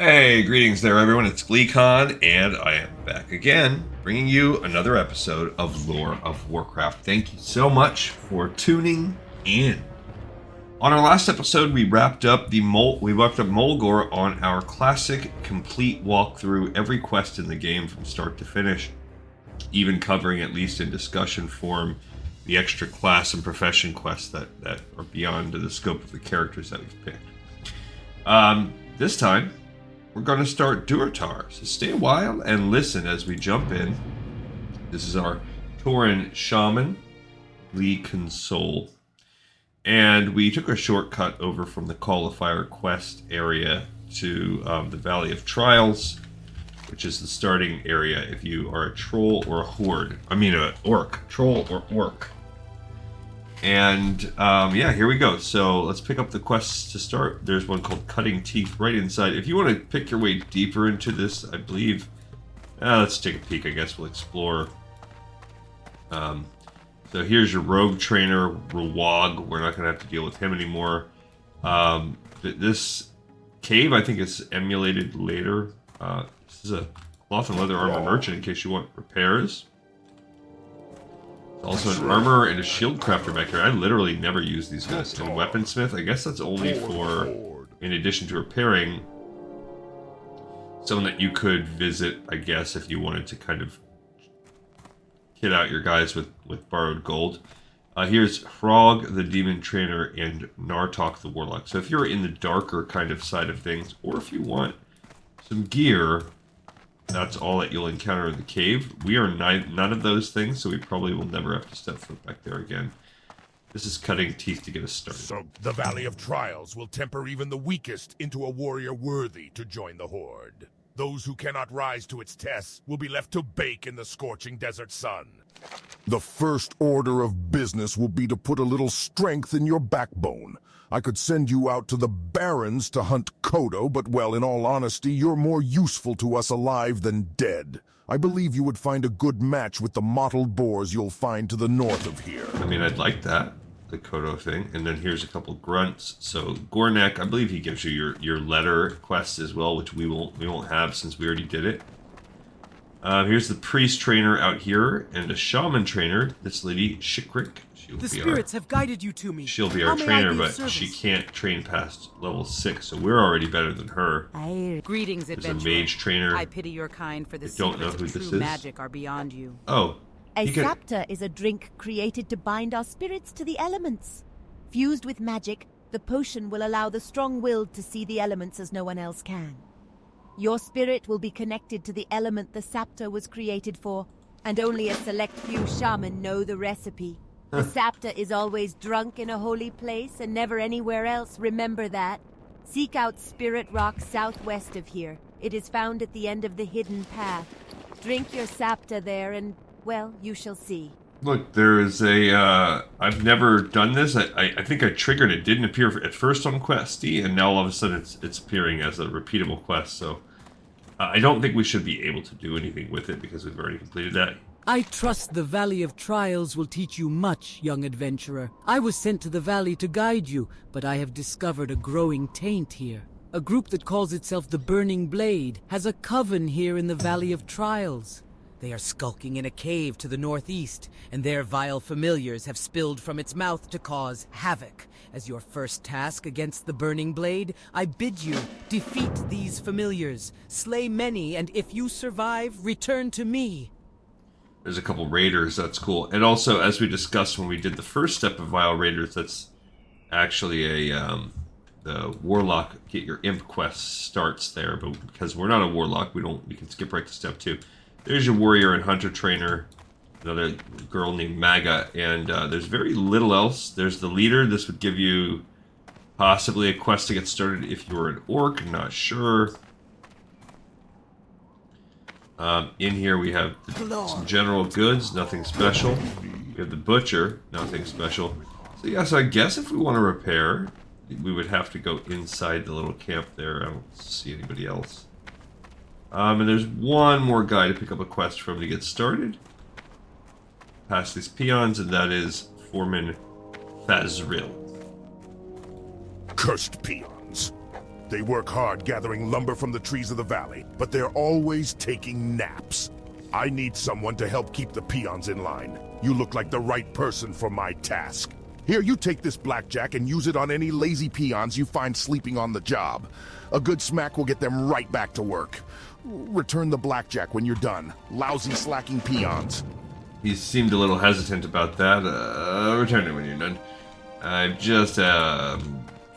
Hey, greetings there everyone, it's GleeCon, and I am back again, bringing you another episode of Lore of Warcraft. Thank you so much for tuning in. On our last episode, we wrapped up Mulgore on our classic, complete walkthrough, every quest in the game from start to finish, even covering, at least in discussion form, the extra class and profession quests that are beyond the scope of the characters that we've picked. This time, we're going to start Durotar, so stay a while and listen as we jump in. This is our Tauren Shaman, Lee Console. And we took a shortcut over from the Call of Fire quest area to the Valley of Trials, which is the starting area if you are a troll or a horde. I mean, an orc. Troll or orc. And yeah, here we go. So let's pick up the quests to start. There's one called Cutting Teeth right inside. If you want to pick your way deeper into this, I believe... let's take a peek, I guess. We'll explore. So here's your rogue trainer, Rawag. We're not going to have to deal with him anymore. This cave, I think, is emulated later. This is a cloth and leather armor merchant in case you want repairs. Also an armor and a shield crafter back here. I literally never use these guys. And a weaponsmith, I guess that's only for, in addition to repairing, someone that you could visit, I guess, if you wanted to kind of kit out your guys with borrowed gold. Here's Hrog, the demon trainer, and Nartok, the warlock. So if you're in the darker kind of side of things, or if you want some gear, that's all that you'll encounter in the cave. We are none of those things, so we probably will never have to step foot back there again. This is Cutting Teeth to get us started. So the Valley of Trials will temper even the weakest into a warrior worthy to join the Horde. Those who cannot rise to its tests will be left to bake in the scorching desert sun. The first order of business will be to put a little strength in your backbone. I could send you out to the Barrens to hunt Kodo, but well, in all honesty, you're more useful to us alive than dead. I believe you would find a good match with the mottled boars you'll find to the north of here. I mean, I'd like that, the Kodo thing. And then here's a couple grunts. So Gornek, I believe he gives you your letter quest as well, which we won't have since we already did it. Here's the priest trainer out here, and a shaman trainer, this lady, Shikrik. The spirits have guided you to me. She'll be our trainer, but she can't train past level 6, so we're already better than her. Greetings, adventurer. There's a mage trainer. I pity your kind, for the don't know secrets who of this true is. magic are beyond you. Oh. A sapta is a drink created to bind our spirits to the elements. Fused with magic, the potion will allow the strong-willed to see the elements as no one else can. Your spirit will be connected to the element the sapta was created for, and only a select few shaman know the recipe. The sapta is always drunk in a holy place and never anywhere else, remember that. Seek out Spirit Rock southwest of here. It is found at the end of the hidden path. Drink your sapta there and, well, you shall see. Look, there is a, I've never done this. I think I triggered it. Didn't appear at first on Questy, and now all of a sudden it's appearing as a repeatable quest, so I don't think we should be able to do anything with it because we've already completed that. I trust the Valley of Trials will teach you much, young adventurer. I was sent to the valley to guide you, but I have discovered a growing taint here. A group that calls itself the Burning Blade has a coven here in the Valley of Trials. They are skulking in a cave to the northeast, and their vile familiars have spilled from its mouth to cause havoc. As your first task against the Burning Blade, I bid you defeat these familiars, slay many, and if you survive, return to me. There's a couple raiders, that's cool. And also, as we discussed when we did the first step of Vile Raiders, that's actually the Warlock, get your imp quest starts there, but because we're not a Warlock, we can skip right to step 2. There's your warrior and hunter trainer, another girl named Maga, and there's very little else. There's the leader. This would give you possibly a quest to get started if you're an orc, not sure. In here we have some general goods, nothing special. We have the butcher, nothing special. So yeah, so I guess if we want to repair, we would have to go inside the little camp there. I don't see anybody else. And there's one more guy to pick up a quest from to get started. Past these peons, and that is Foreman Thazz'ril. Cursed peons. They work hard gathering lumber from the trees of the valley, but they're always taking naps. I need someone to help keep the peons in line. You look like the right person for my task. Here, you take this blackjack and use it on any lazy peons you find sleeping on the job. A good smack will get them right back to work. Return the blackjack when you're done. Lousy slacking peons. He seemed a little hesitant about that. Return it when you're done. I've just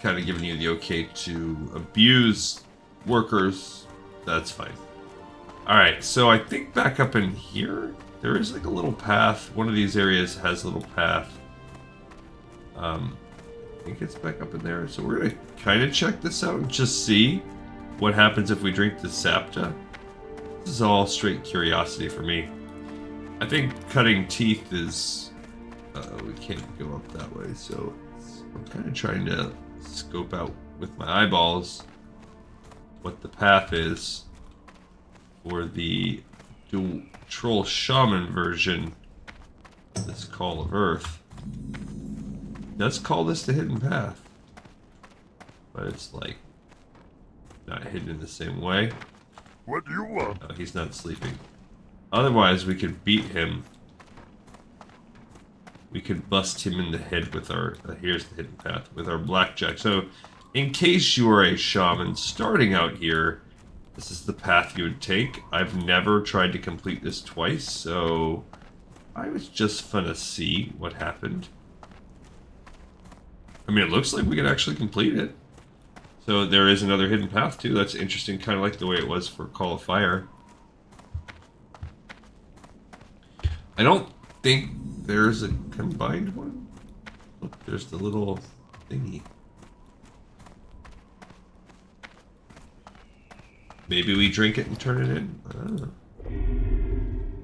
kind of given you the okay to abuse workers. That's fine. Alright, so I think back up in here, there is like a little path. One of these areas has a little path. I think it's back up in there. So we're going to kind of check this out and just see what happens if we drink the Sapta. This is all straight curiosity for me. I think cutting teeth is... we can't go up that way, so I'm kind of trying to scope out with my eyeballs what the path is for the dual troll shaman version of this Call of Earth. Let's call this the hidden path, but it's like not hidden in the same way. What do you want? No, he's not sleeping. Otherwise, we could beat him. We could bust him in the head with our... here's the hidden path, with our blackjack. So, in case you are a shaman starting out here, this is the path you would take. I've never tried to complete this twice, so I was just fun to see what happened. I mean, it looks like we could actually complete it. So there is another hidden path too. That's interesting, kind of like the way it was for Call of Fire. I don't think there's a combined one. Look, there's the little thingy. Maybe we drink it and turn it in. I don't know.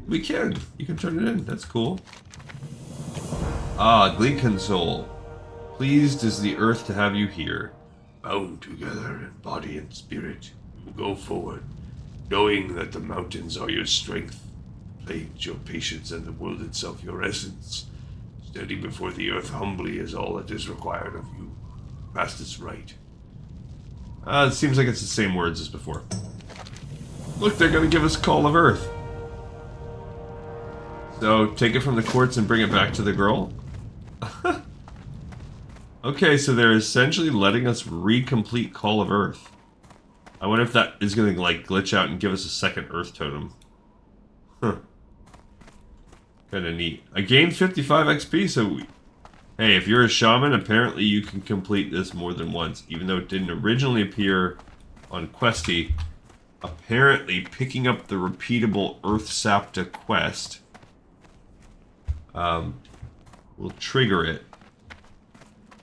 We can. You can turn it in. That's cool. Ah, Glee Console. Pleased is the earth to have you here. Bound together in body and spirit, you go forward, knowing that the mountains are your strength, plains your patience, and the world itself your essence. Standing before the earth humbly is all that is required of you. Past is right. It seems like it's the same words as before. Look, they're going to give us Call of Earth. So, take it from the courts and bring it back to the girl? Okay, so they're essentially letting us recomplete Call of Earth. I wonder if that is going to, like, glitch out and give us a second Earth Totem. Huh. Kinda neat. I gained 55 XP, so... Hey, if you're a shaman, apparently you can complete this more than once. Even though it didn't originally appear on Questy, apparently picking up the repeatable Earth Sapta quest will trigger it.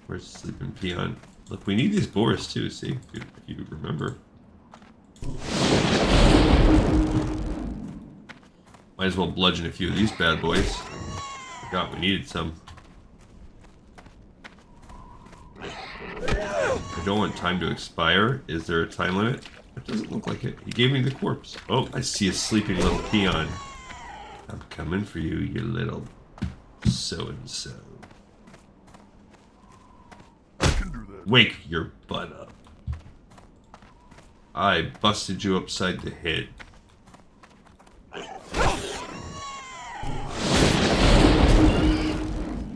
Where's Sleeping Peon? Look, we need these boars too, see? If you remember. Might as well bludgeon a few of these bad boys. Forgot we needed some. I don't want time to expire. Is there a time limit? It doesn't look like it. He gave me the corpse. Oh, I see a sleeping little peon. I'm coming for you, you little so-and-so. Wake your butt up. I busted you upside the head.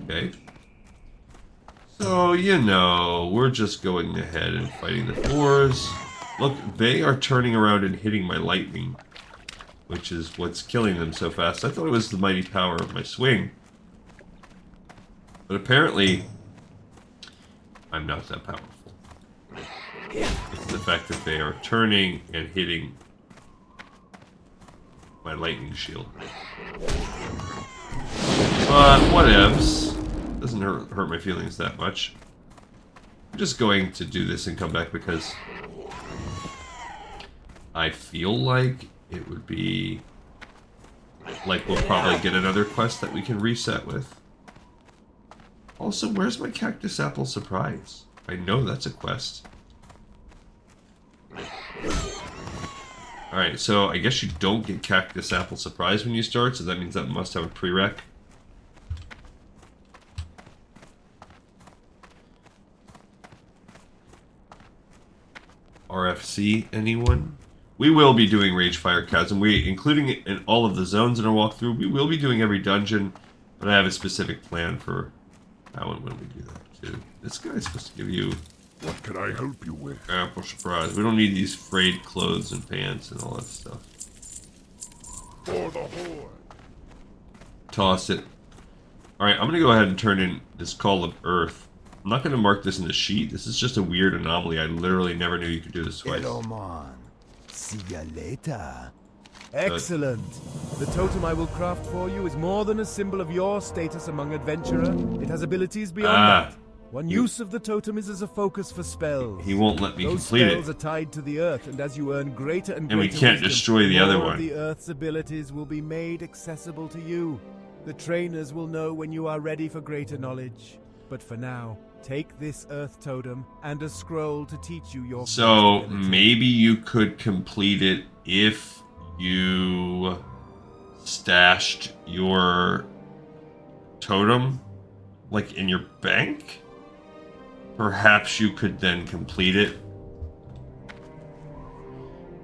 Okay. So, you know, we're just going ahead and fighting the boars. Look, they are turning around and hitting my lightning, which is what's killing them so fast. I thought it was the mighty power of my swing. But apparently, I'm not that powerful. It's the fact that they are turning and hitting my lightning shield. But whatevs. Doesn't hurt my feelings that much. I'm just going to do this and come back because I feel like it would be like we'll probably get another quest that we can reset with. Also, where's my Cactus Apple Surprise? I know that's a quest. Alright, so I guess you don't get Cactus Apple Surprise when you start, so that means that must have a prereq. RFC anyone. We will be doing Ragefire Chasm. Including it in all of the zones in our walkthrough, we will be doing every dungeon, but I have a specific plan for how and when we do that too. This guy's supposed to give you What can I help you with? ample surprise. We don't need these frayed clothes and pants and all that stuff. For the Horde. Toss it. Alright, I'm going to go ahead and turn in this Call of Earth. I'm not going to mark this in the sheet. This is just a weird anomaly. I literally never knew you could do this twice. Hello, man. See ya later. Excellent. The totem I will craft for you is more than a symbol of your status among adventurer. It has abilities beyond that. One use of the totem is as a focus for spells. He won't let me Those complete spells it. are tied to the earth, and as you earn greater and And we greater can't wisdom, destroy the other more one. of the earth's abilities will be made accessible to you. The trainers will know when you are ready for greater knowledge. But for now, take this earth totem and a scroll to teach you your So first ability. maybe you could complete it if you stashed your totem like in your bank. Perhaps you could then complete it.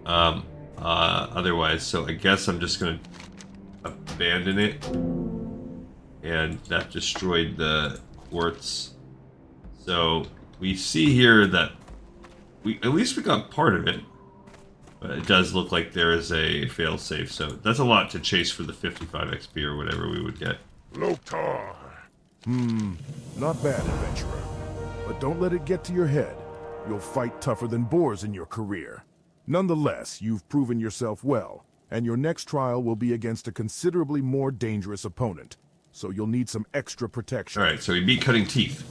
Otherwise, so I guess I'm just gonna abandon it, and that destroyed the quartz. So we see here that at least we got part of it, but it does look like there is a failsafe. So that's a lot to chase for the 55 XP or whatever we would get. Lotar. Not bad, adventurer. But don't let it get to your head. You'll fight tougher than boars in your career. Nonetheless, you've proven yourself well, and your next trial will be against a considerably more dangerous opponent. So you'll need some extra protection. All right, so we beat Cutting Teeth.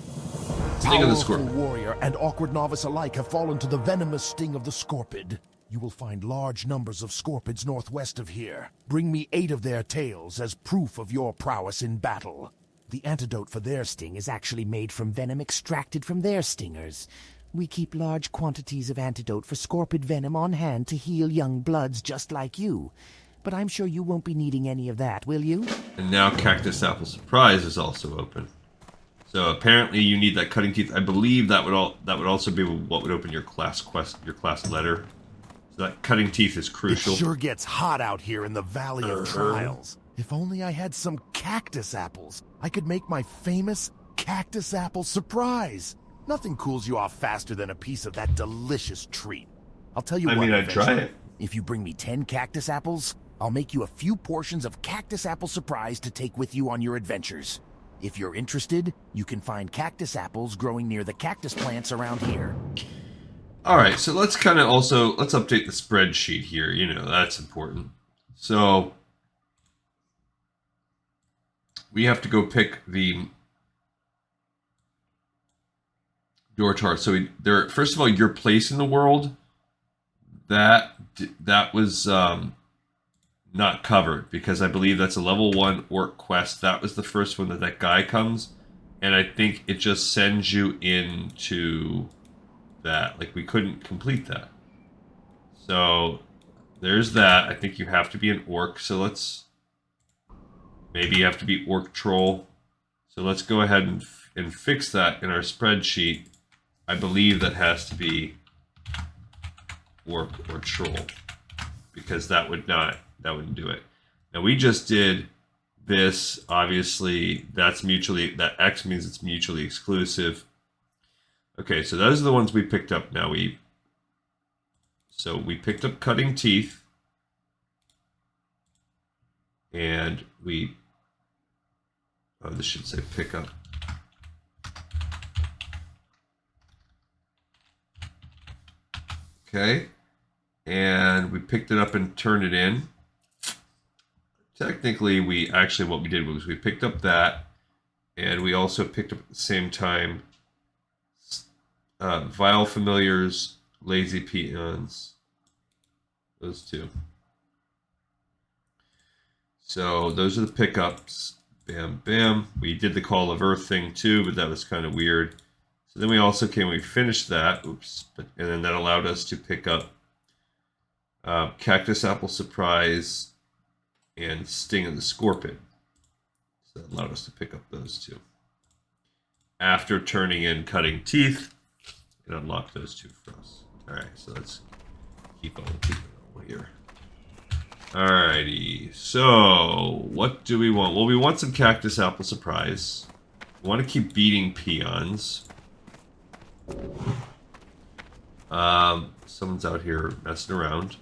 Sting of the Powerful Scorpid. warrior and awkward novice alike have fallen to the venomous sting of the Scorpid. You will find large numbers of Scorpids northwest of here. Bring me 8 of their tails as proof of your prowess in battle. The antidote for their sting is actually made from venom extracted from their stingers. We keep large quantities of antidote for Scorpid venom on hand to heal young bloods just like you. But I'm sure you won't be needing any of that, will you? And now Cactus Apple Surprise is also open. So apparently you need that Cutting Teeth. I believe that would also be what would open your class quest, your class letter. So that Cutting Teeth is crucial. It sure gets hot out here in the Valley of Trials. If only I had some cactus apples, I could make my famous Cactus Apple Surprise. Nothing cools you off faster than a piece of that delicious treat. I'll tell you I what, mean, I'd try adventurer, it. if you bring me 10 cactus apples, I'll make you a few portions of Cactus Apple Surprise to take with you on your adventures. If you're interested, you can find cactus apples growing near the cactus plants around here. All right, so let's kind of let's update the spreadsheet here. You know, that's important. So we have to go pick the Durotar. So first of all, your place in the world, that was not covered because I believe that's a level 1 orc quest. That was the first one that guy comes, and I think it just sends you into that. Like, we couldn't complete that. So there's that. I think you have to be an orc. So maybe you have to be orc troll. So let's go ahead and fix that in our spreadsheet. I believe that has to be orc or troll because that wouldn't do it. Now we just did this. Obviously, that X means it's mutually exclusive. Okay, so those are the ones we picked up. Now we picked up Cutting Teeth, and this should say pick up. Okay, and we picked it up and turned it in. Technically, what we did was we picked up that, and we also picked up at the same time Vile Familiars, Lazy Peons, those two. So those are the pickups. Bam, bam. We did the Call of Earth thing too, but that was kind of weird. So then we finished that. Oops. And then that allowed us to pick up Cactus Apple Surprise and Sting of the Scorpid. So that allowed us to pick up those two. After turning in Cutting Teeth, it unlocked those two for us. Alright, so let's keep on here. Alrighty, so what do we want? Well, we want some Cactus Apple Surprise. We want to keep beating Peons. Someone's out here messing around.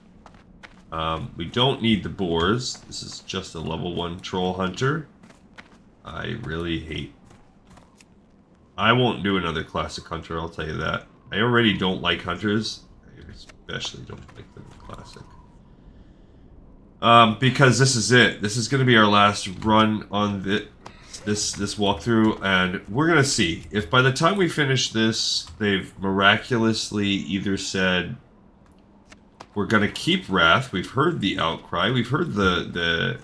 We don't need the boars. This is just a level 1 troll hunter. I really hate... I won't do another classic hunter, I'll tell you that. I already don't like hunters. I especially don't like them in classic. Because this is it. This is going to be our last run on this walkthrough, and we're going to see. If by the time we finish this, they've miraculously either said, we're going to keep Wrath, we've heard the outcry, we've heard the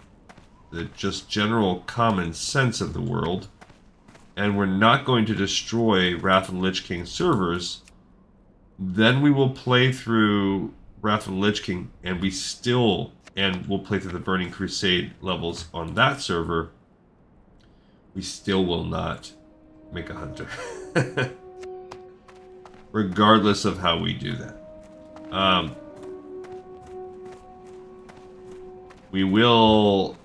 just general common sense of the world, and we're not going to destroy Wrath of the Lich King servers, then we will play through Wrath of the Lich King, and we'll play through the Burning Crusade levels on that server. We still will not make a hunter. Regardless of how we do that. We will...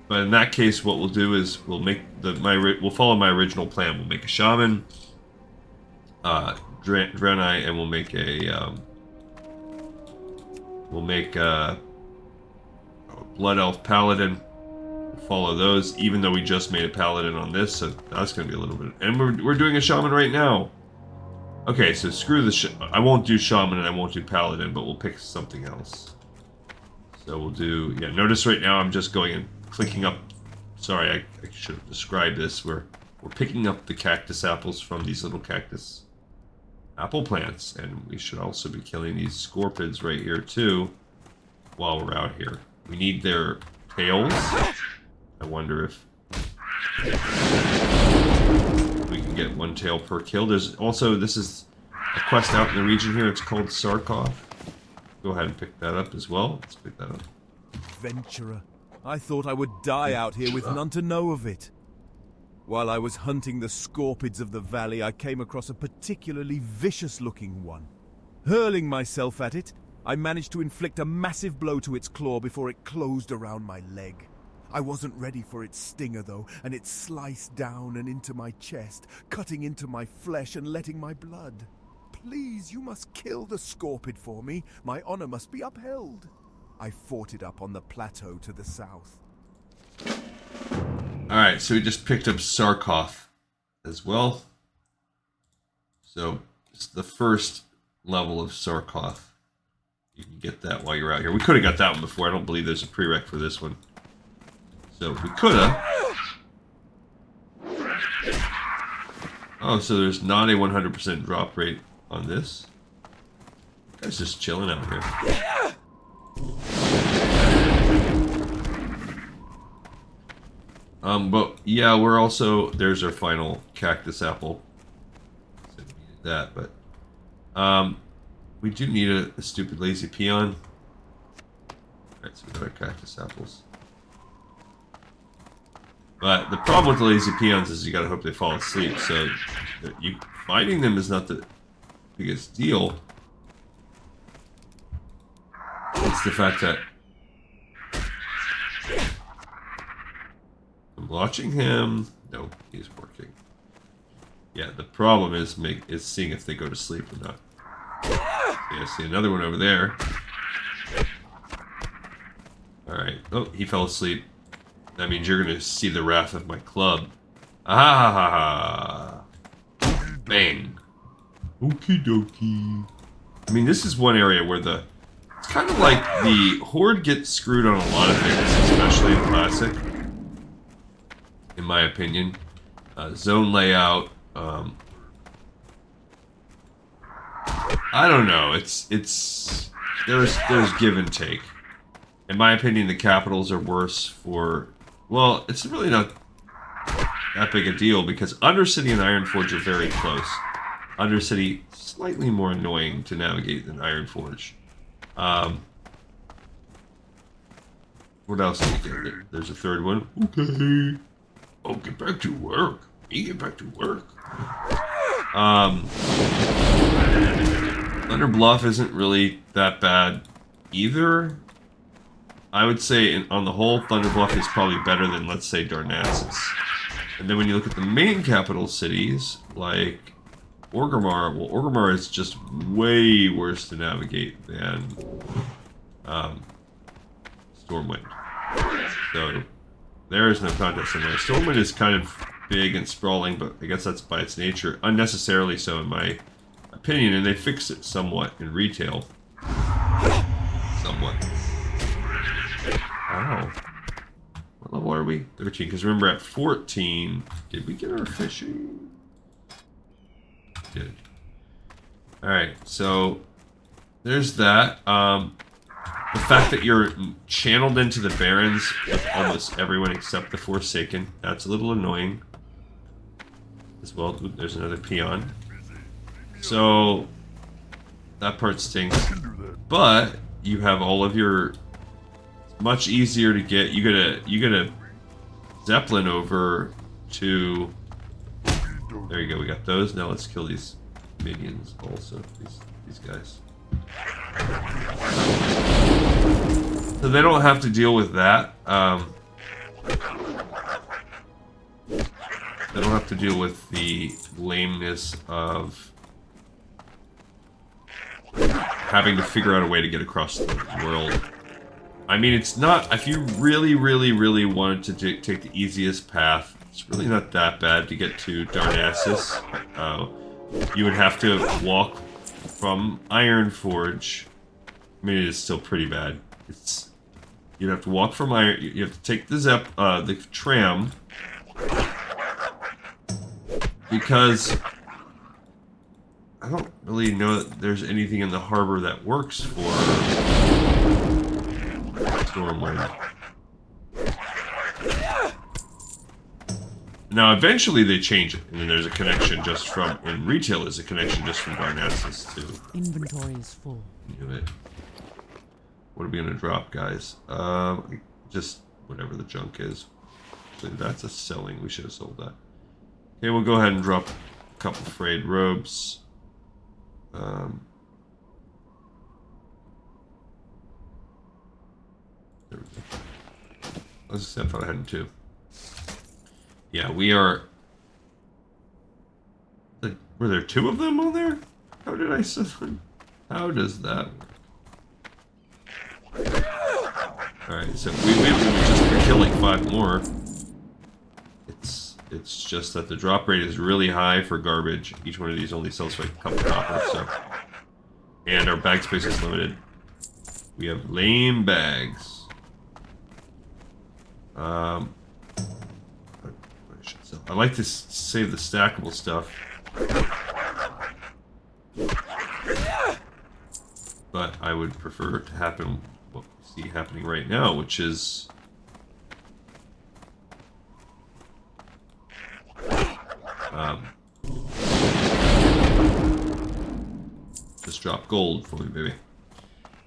But in that case, what we'll do is we'll make we'll follow my original plan. We'll make a shaman, Draenei, and we'll make a blood elf paladin. We'll follow those, even though we just made a paladin on this, so that's going to be a little bit. And we're doing a shaman right now. Okay, so screw the I won't do shaman and I won't do paladin, but we'll pick something else. So we'll do, yeah. Notice right now I'm just going and clicking up. Sorry, I should have described this. We're picking up the cactus apples from these little cactus apple plants, and we should also be killing these scorpids right here too while we're out here. We need their tails. I wonder if we can get 1 tail per kill. There's also, this is a quest out in the region here. It's called Sarkoth. Go ahead and pick that up as well. Let's pick that up. Adventurer. I thought I would die out here with none to know of it. While I was hunting the Scorpids of the valley, I came across a particularly vicious-looking one. Hurling myself at it, I managed to inflict a massive blow to its claw before it closed around my leg. I wasn't ready for its stinger, though, and it sliced down and into my chest, cutting into my flesh and letting my blood. Please, you must kill the Scorpid for me. My honor must be upheld. I fought it up on the plateau to the south. Alright, so we just picked up Sarkoth as well. So, it's the first level of Sarkoth. You can get that while you're out here. We could have got that one before. I don't believe there's a prereq for this one. So, we could have. Oh, so there's not a 100% drop rate on this. Guy's just chilling out here. But yeah, we're also, there's our final cactus apple. So we needed that, but we do need a stupid lazy peon. Alright, so we got our cactus apples. But the problem with the lazy peons is you gotta hope they fall asleep, so finding them is not the biggest deal. It's the fact that I'm watching him. No, he's working. Yeah, the problem is seeing if they go to sleep or not. Yeah, I see another one over there. Alright. Oh, he fell asleep. That means you're gonna see the wrath of my club. Ah! Bang! Okie dokie. I mean, this is one area where it's kind of like the Horde gets screwed on a lot of things, especially in Classic. In my opinion. Zone layout. I don't know. There's give and take. In my opinion, the capitals are worse for... Well, it's really not that big a deal because Undercity and Ironforge are very close. Undercity, slightly more annoying to navigate than Ironforge. What else do we get? There's a third one. Okay. Oh, get back to work. You get back to work. Thunder Bluff isn't really that bad either. I would say, on the whole, Thunder Bluff is probably better than, let's say, Darnassus. And then when you look at the main capital cities, like Orgrimmar, well, Orgrimmar is just way worse to navigate than Stormwind. So, there is no contest in there. Stormwind is kind of big and sprawling, but I guess that's by its nature. Unnecessarily so, in my opinion, and they fixed it somewhat in retail. Somewhat. Oh. What level are we? 13. Because remember, at 14, did we get our fishing? We did. Alright, so there's that. The fact that you're channeled into the Barrens with almost everyone except the Forsaken, that's a little annoying. As well, ooh, there's another Peon. So that part stinks. But you have all of your. It's much easier to get. You get a Zeppelin over to. There you go. We got those. Now let's kill these minions also. These guys. So they don't have to deal with that. They don't have to deal with the lameness of having to figure out a way to get across the world. I mean, it's not... If you really, really, really wanted to take the easiest path, it's really not that bad to get to Darnassus. You would have to walk from Ironforge. I mean, it is still pretty bad. You'd have to walk from Iron... You have to take the tram... Because I don't really know that there's anything in the harbor that works for Stormwind. Now, eventually they change it, and then there's a connection just from... In retail, there's a connection just from Darnassus to... Inventory is full. Knew it. What are we gonna drop, guys? Just whatever the junk is. Actually, that's a selling. We should have sold that. Okay, we'll go ahead and drop a couple frayed robes. There we go. Let's I thought I had two. Yeah, we are... Were there two of them on there? How did I set them? How does that work? Alright, so we just been killing 5 more. It's just that the drop rate is really high for garbage. Each one of these only sells for like a couple copper, so... And our bag space is limited. We have lame bags. I like to save the stackable stuff. But I would prefer it to happen what we see happening right now, which is... just drop gold for me, baby.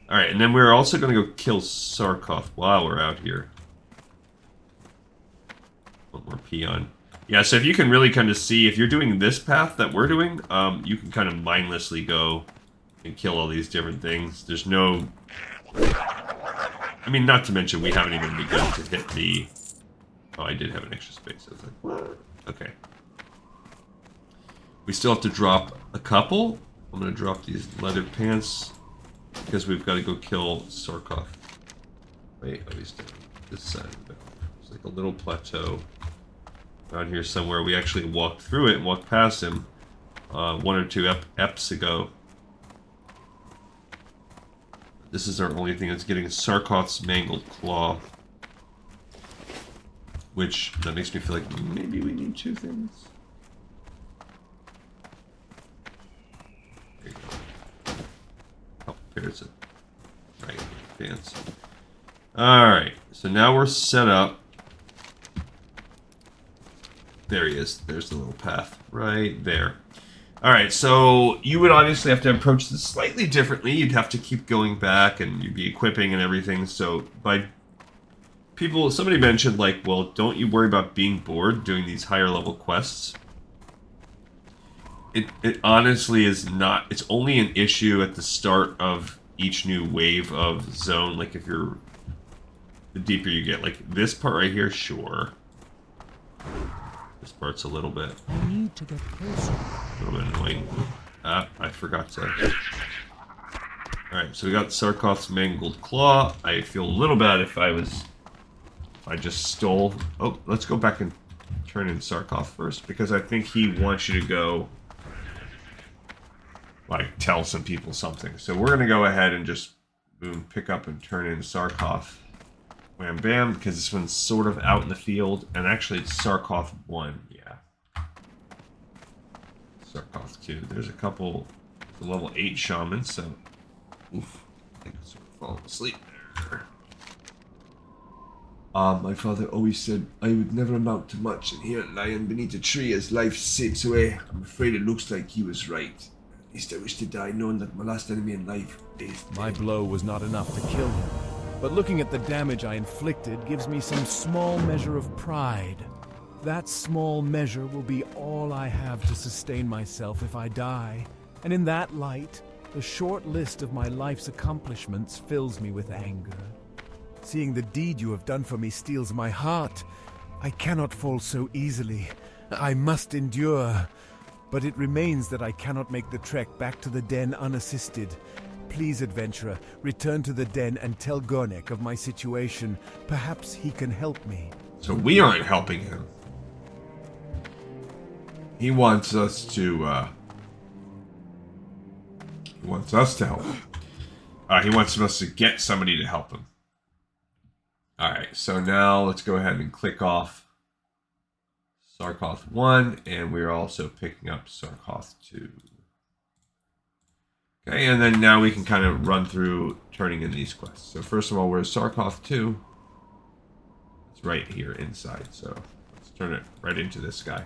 Alright, and then we're also going to go kill Sarkoth while we're out here. One more peon. Yeah, so if you can really kind of see, if you're doing this path that we're doing, you can kind of mindlessly go and kill all these different things. There's no... I mean, not to mention we haven't even begun to hit the... Oh, I did have an extra space. I was like, what? Okay. We still have to drop a couple. I'm going to drop these leather pants because we've got to go kill Sarkoth. Wait, oh, he's down this side of it. It's like a little plateau around here somewhere. We actually walked through it and walked past him 1 or 2 eps ago. This is our only thing that's getting Sarkoth's mangled claw. Which, that makes me feel like maybe we need 2 things. There you go. Oh, there's it. Right, pants. Alright, so now we're set up. There he is. There's the little path. Right there. Alright, so you would obviously have to approach this slightly differently. You'd have to keep going back and you'd be equipping and everything. So by somebody mentioned like, well, don't you worry about being bored doing these higher level quests? It honestly is not. It's only an issue at the start of each new wave of zone. Like if you're, the deeper you get, like this part right here, sure. This part's a little bit. I need to get closer. A little bit annoying. I forgot to. Alright, so we got Sarkoth's Mangled Claw. I feel a little bad if I just stole. Oh, let's go back and turn in Sarkoth first, because I think he wants you to go, like, tell some people something. So we're gonna go ahead and just, boom, pick up and turn in Sarkoth. Wham bam, because this one's sort of out in the field, and actually it's Sarkoth 1, yeah. Sarkoth 2. There's a couple, the level 8 shamans, so, oof, I think I'm sort of falling asleep there. My father always said I would never amount to much, and here lying beneath a tree as life slips away, I'm afraid it looks like he was right. At least I wish to die knowing that my last enemy in life is dead. My blow was not enough to kill him, but looking at the damage I inflicted gives me some small measure of pride. That small measure will be all I have to sustain myself if I die, and in that light, the short list of my life's accomplishments fills me with anger. Seeing the deed you have done for me steals my heart. I cannot fall so easily. I must endure. But it remains that I cannot make the trek back to the den unassisted. Please, adventurer, return to the den and tell Gornek of my situation. Perhaps he can help me. So we aren't helping him. He wants us to, he wants us to help him. He wants us to get somebody to help him. Alright, so now let's go ahead and click off Sarkoth 1, and we're also picking up Sarkoth 2. Okay, and then now we can kind of run through turning in these quests. So first of all, where's Sarkoth 2? It's right here inside, so let's turn it right into this guy.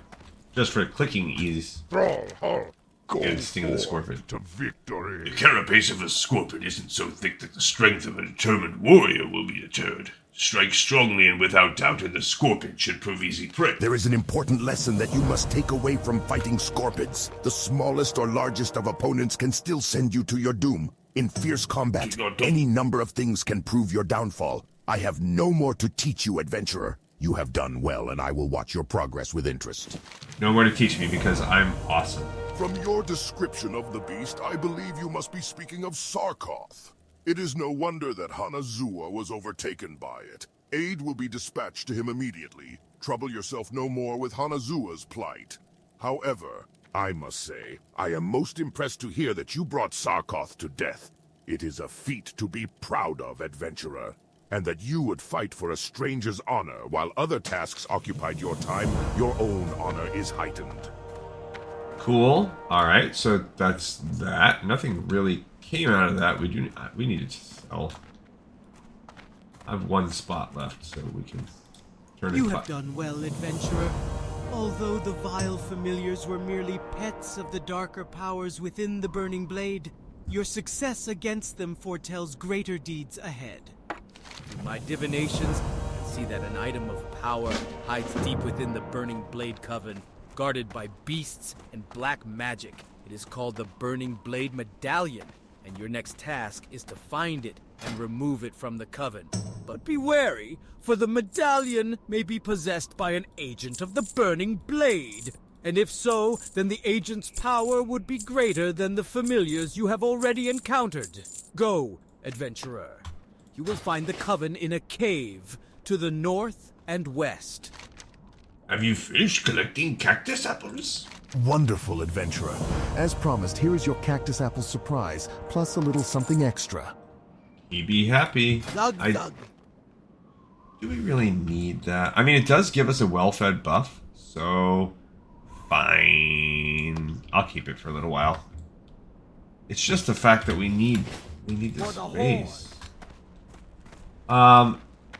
Just for clicking ease. And Sting of the Scorpid. To victory. The carapace of a Scorpid isn't so thick that the strength of a determined warrior will be deterred. Strike strongly and without doubt, and the Scorpid should prove easy prey. There is an important lesson that you must take away from fighting Scorpids. The smallest or largest of opponents can still send you to your doom. In fierce combat, any number of things can prove your downfall. I have no more to teach you, adventurer. You have done well, and I will watch your progress with interest. No more to teach me, because I'm awesome. From your description of the beast, I believe you must be speaking of Sarkoth. It is no wonder that Hanazuwa was overtaken by it. Aid will be dispatched to him immediately. Trouble yourself no more with Hanazuwa's plight. However, I must say, I am most impressed to hear that you brought Sarkoth to death. It is a feat to be proud of, adventurer. And that you would fight for a stranger's honor while other tasks occupied your time, your own honor is heightened. Cool. Alright, so that's that. Nothing really came out of that. We needed to sell. I have one spot left, so we can turn it. You have done well, adventurer. Although the vile familiars were merely pets of the darker powers within the Burning Blade, your success against them foretells greater deeds ahead. Through my divinations, I see that an item of power hides deep within the Burning Blade Coven, guarded by beasts and black magic. It is called the Burning Blade Medallion, and your next task is to find it and remove it from the Coven. But be wary, for the Medallion may be possessed by an agent of the Burning Blade. And if so, then the agent's power would be greater than the familiars you have already encountered. Go, adventurer. You will find the Coven in a cave to the north and west. Have you finished collecting cactus apples? Wonderful, adventurer. As promised, here is your cactus apple surprise, plus a little something extra. He be happy. Zug. Do we really need that? I mean, it does give us a well-fed buff, so fine. I'll keep it for a little while. It's just the fact that we need this space.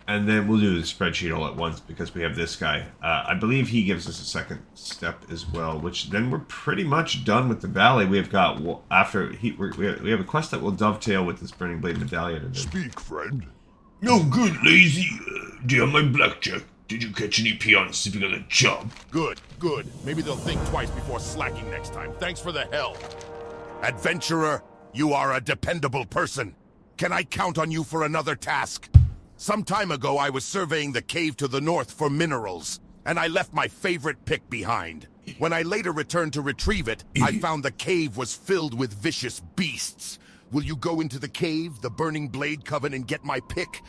And then we'll do the spreadsheet all at once because we have this guy. I believe he gives us a second step as well, which then we're pretty much done with the valley. We've got we have a quest that will dovetail with this Burning Blade Medallion. Speak, friend. No good, lazy. Do you have my blackjack? Did you catch any peons sleeping on the job? Good, good. Maybe they'll think twice before slacking next time. Thanks for the help. Adventurer, you are a dependable person. Can I count on you for another task? Some time ago, I was surveying the cave to the north for minerals, and I left my favorite pick behind. When I later returned to retrieve it, I found the cave was filled with vicious beasts. Will you go into the cave, the Burning Blade Coven, and get my pick?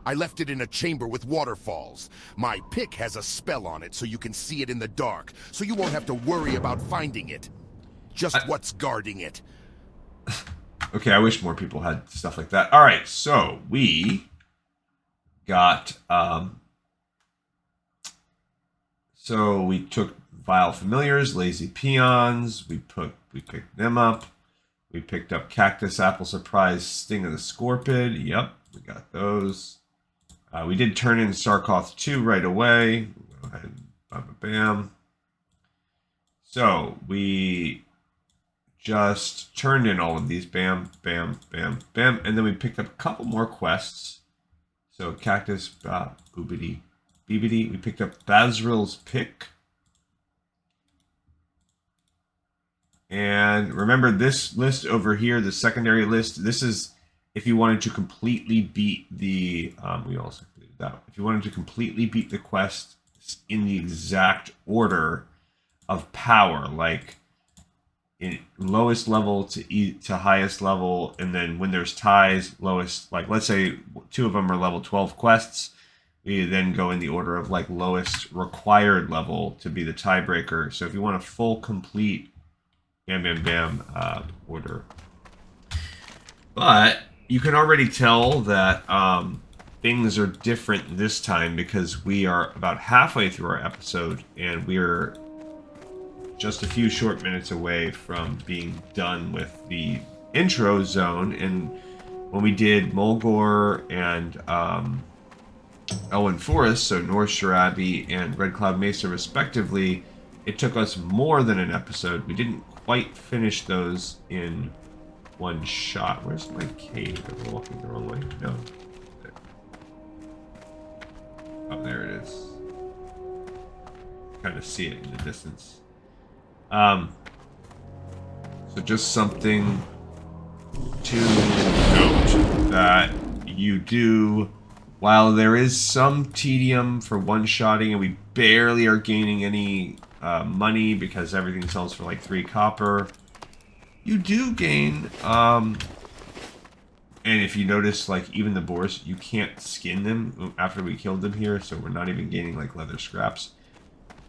I left it in a chamber with waterfalls. My pick has a spell on it so you can see it in the dark, so you won't have to worry about finding it. Just what's guarding it. Okay, I wish more people had stuff like that. All right, so we got... so we took Vile Familiars, Lazy Peons. We picked them up. We picked up Cactus, Apple Surprise, Sting of the Scorpid. Yep, we got those. We did turn in Sarkoth 2 right away. Go ahead and bam. So we just turned in all of these. Bam, bam, bam, bam. And then we picked up a couple more quests. So Cactus, boobity, beebity. We picked up Thazz'ril's pick. And remember this list over here, the secondary list, this is if you wanted to completely beat the, we also did that. If you wanted to completely beat the quest in the exact order of power, like in lowest level to highest level, and then when there's ties, lowest, like let's say 2 of them are level 12 quests, we then go in the order of like lowest required level to be the tiebreaker. So if you want a full complete bam, bam, bam order. But you can already tell that things are different this time because we are about halfway through our episode and we're just a few short minutes away from being done with the intro zone. And when we did Mulgore and Elwyn Forest, so North Shore Abbey and Red Cloud Mesa respectively, it took us more than an episode. We didn't quite finish those in one shot. Where's my cave? Am I walking the wrong way? No. There. Oh, there it is. Kind of see it in the distance. So just something to note that you do, while there is some tedium for one-shotting, and we barely are gaining any money because everything sells for like 3 copper, you do gain, and if you notice, like even the boars, you can't skin them after we killed them here, so we're not even gaining like leather scraps.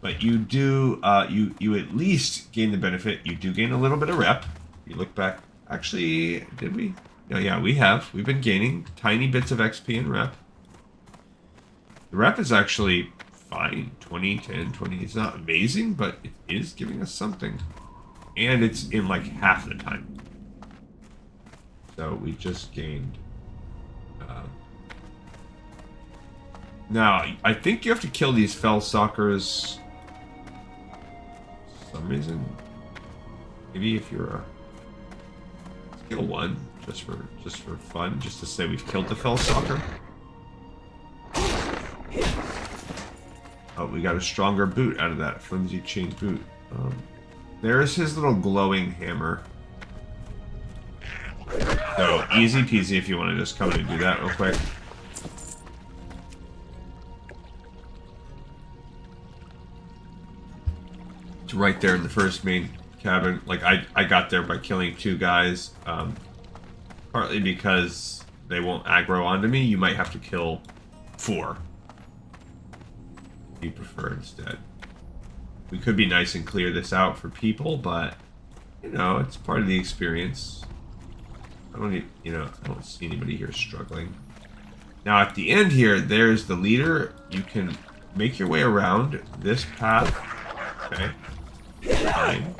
But you do, you at least gain the benefit. You do gain a little bit of rep. You look back, actually, did we? No, yeah, we have. We've been gaining tiny bits of XP and rep. The rep is actually fine. 20, 10, 20. It's not amazing, but it is giving us something. And it's in like half the time. So we just gained. Now, I think you have to kill these fell stalkers for some reason. Maybe if you're a... Let's kill one just for fun, just to say we've killed the fell stalker. Oh, we got a stronger boot out of that flimsy chain boot. There's his little glowing hammer. So easy peasy if you want to just come in and do that real quick. It's right there in the first main cabin. Like I got there by killing 2 guys. Partly because they won't aggro onto me. You might have to kill 4. If you prefer instead. We could be nice and clear this out for people, but you know, it's part of the experience. I don't need, you know, I don't see anybody here struggling. Now at the end here, there's the leader. You can make your way around this path. Okay. Fine.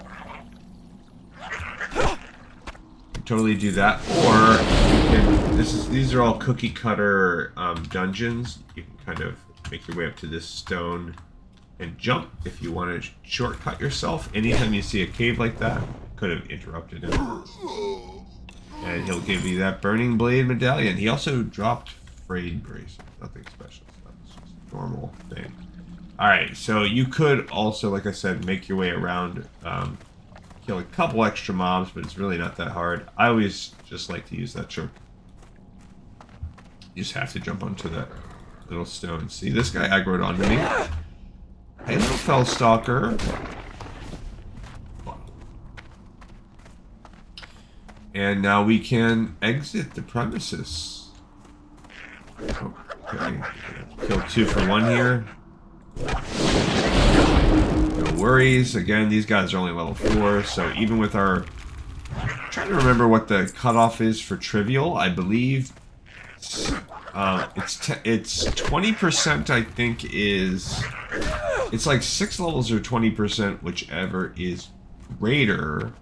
You can totally do that. Or you can, these are all cookie cutter dungeons. You can kind of make your way up to this stone and jump if you want to shortcut yourself. Anytime you see a cave like that, could have interrupted him. And he'll give you that Burning Blade Medallion. He also dropped Frayed Brace. Nothing special. normal thing. Alright, so you could also, like I said, make your way around, kill a couple extra mobs, but it's really not that hard. I always just like to use that trick. You just have to jump onto that little stone. See, this guy aggroed onto me. Hey, little fell stalker. And now we can exit the premises. Okay. Kill 2 for 1 here. No worries. Again, these guys are only level 4, so even with our... I'm trying to remember what the cutoff is for trivial. I believe it's 20%, I think, is... It's like 6 levels or 20%, whichever is greater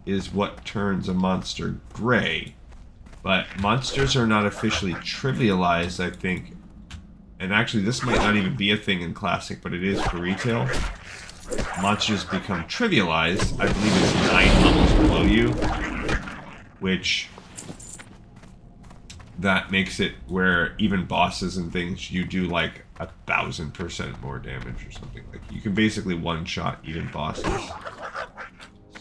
is what turns a monster gray. But monsters are not officially trivialized, I think. And actually, this might not even be a thing in Classic, but it is for retail. Monsters become trivialized. I believe it's 9 levels below you. Which... that makes it where even bosses and things, you do like 1,000% more damage or something. Like, you can basically one-shot even bosses.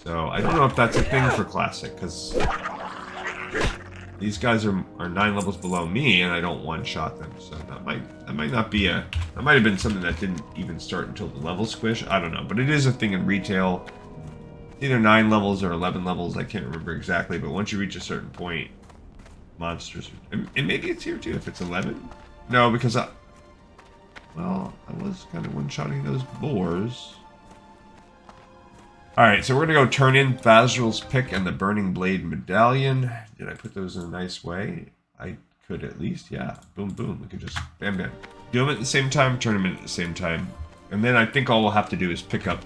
So, I don't know if that's a thing for Classic, because... these guys are 9 levels below me, and I don't one-shot them, so that might not be a... That might have been something that didn't even start until the level squish. I don't know, but it is a thing in retail. Either 9 levels or 11 levels, I can't remember exactly, but once you reach a certain point, monsters... And maybe it's here too, if it's 11? No, because I was kind of one-shotting those boars. Alright, so we're going to go turn in Thazz'ril's Pick and the Burning Blade Medallion. Did I put those in a nice way? I could at least, yeah. Boom, boom. We could just bam, bam. Do them at the same time, turn them in at the same time. And then I think all we'll have to do is pick up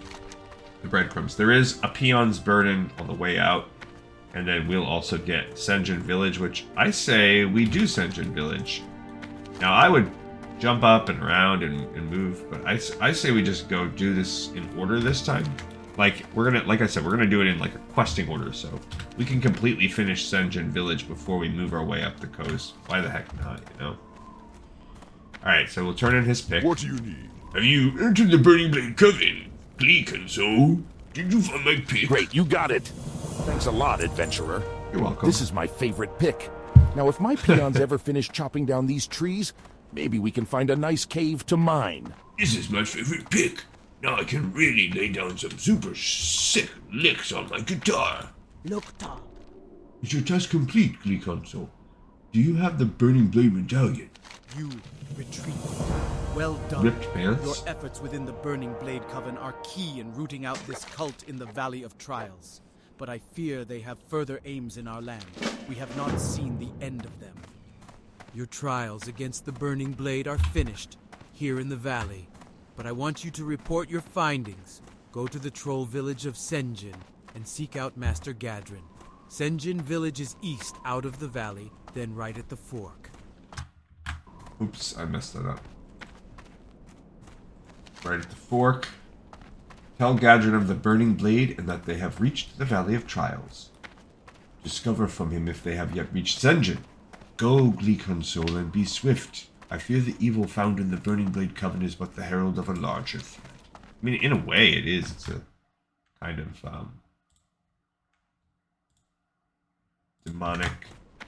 the breadcrumbs. There is a Peons Burden on the way out. And then we'll also get Sen'jin Village, which I say we do Sen'jin Village. Now, I would jump up and around and move, but I say we just go do this in order this time. Like, like I said, we're gonna do it in like a questing order, so we can completely finish Sen'jin Village before we move our way up the coast. Why the heck not, you know? Alright, so we'll turn in his pick. What do you need? Have you entered the Burning Blade Coven? Gleek and so? Did you find my pick? Great, you got it. Thanks a lot, adventurer. You're welcome. This is my favorite pick. Now, if my peons ever finish chopping down these trees, maybe we can find a nice cave to mine. This is my favorite pick. Now I can really lay down some super sick licks on my guitar. Lokta. Is your task complete, Gleekonso? Do you have the Burning Blade Medallion? You retreat. Well done. Ripped pants? Your efforts within the Burning Blade Coven are key in rooting out this cult in the Valley of Trials. But I fear they have further aims in our land. We have not seen the end of them. Your trials against the Burning Blade are finished, here in the valley. But I want you to report your findings. Go to the troll village of Sen'jin and seek out Master Gadrin. Sen'jin village is east out of the valley, then right at the fork. Oops, I messed that up. Right at the fork. Tell Gadrin of the Burning Blade and that they have reached the Valley of Trials. Discover from him if they have yet reached Sen'jin. Go, Gleekonso, and be swift. I fear the evil found in the Burning Blade Coven is but the herald of a larger threat. I mean, in a way it is. It's a kind of demonic,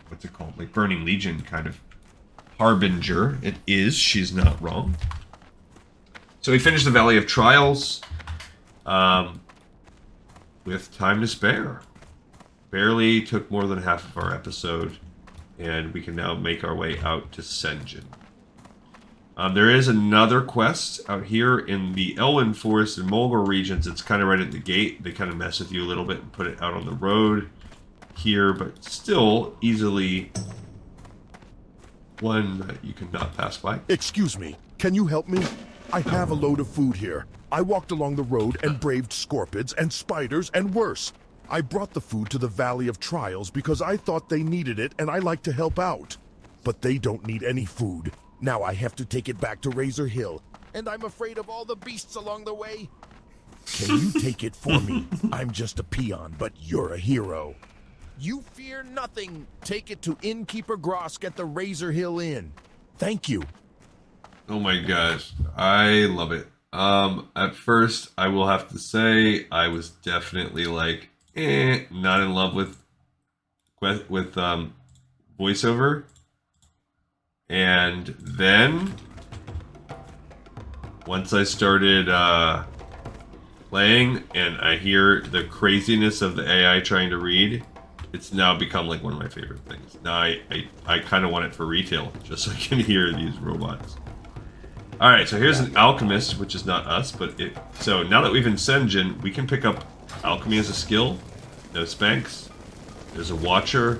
what's it called? Like Burning Legion kind of harbinger. It is. She's not wrong. So we finished the Valley of Trials with time to spare. Barely took more than half of our episode, and we can now make our way out to Sen'jin. There is another quest out here in the Elwyn Forest and Mulgore regions. It's kind of right at the gate. They kind of mess with you a little bit and put it out on the road here, but still easily one that you cannot pass by. Excuse me, can you help me? I have a load of food here. I walked along the road and braved scorpids and spiders and worse. I brought the food to the Valley of Trials because I thought they needed it and I like to help out. But they don't need any food. Now I have to take it back to Razor Hill. And I'm afraid of all the beasts along the way. Can you take it for me? I'm just a peon, but you're a hero. You fear nothing. Take it to Innkeeper Grosk at the Razor Hill Inn. Thank you. Oh my gosh, I love it. At first, I will have to say I was definitely like, not in love with voiceover, and then once I started playing and I hear the craziness of the AI trying to read, it's now become like one of my favorite things. Now I kind of want it for retail, just so I can hear these robots. Alright, so here's an alchemist, which is not us, but it... So now that we've in Sen'jin, we can pick up alchemy as a skill. No spanks. There's a watcher.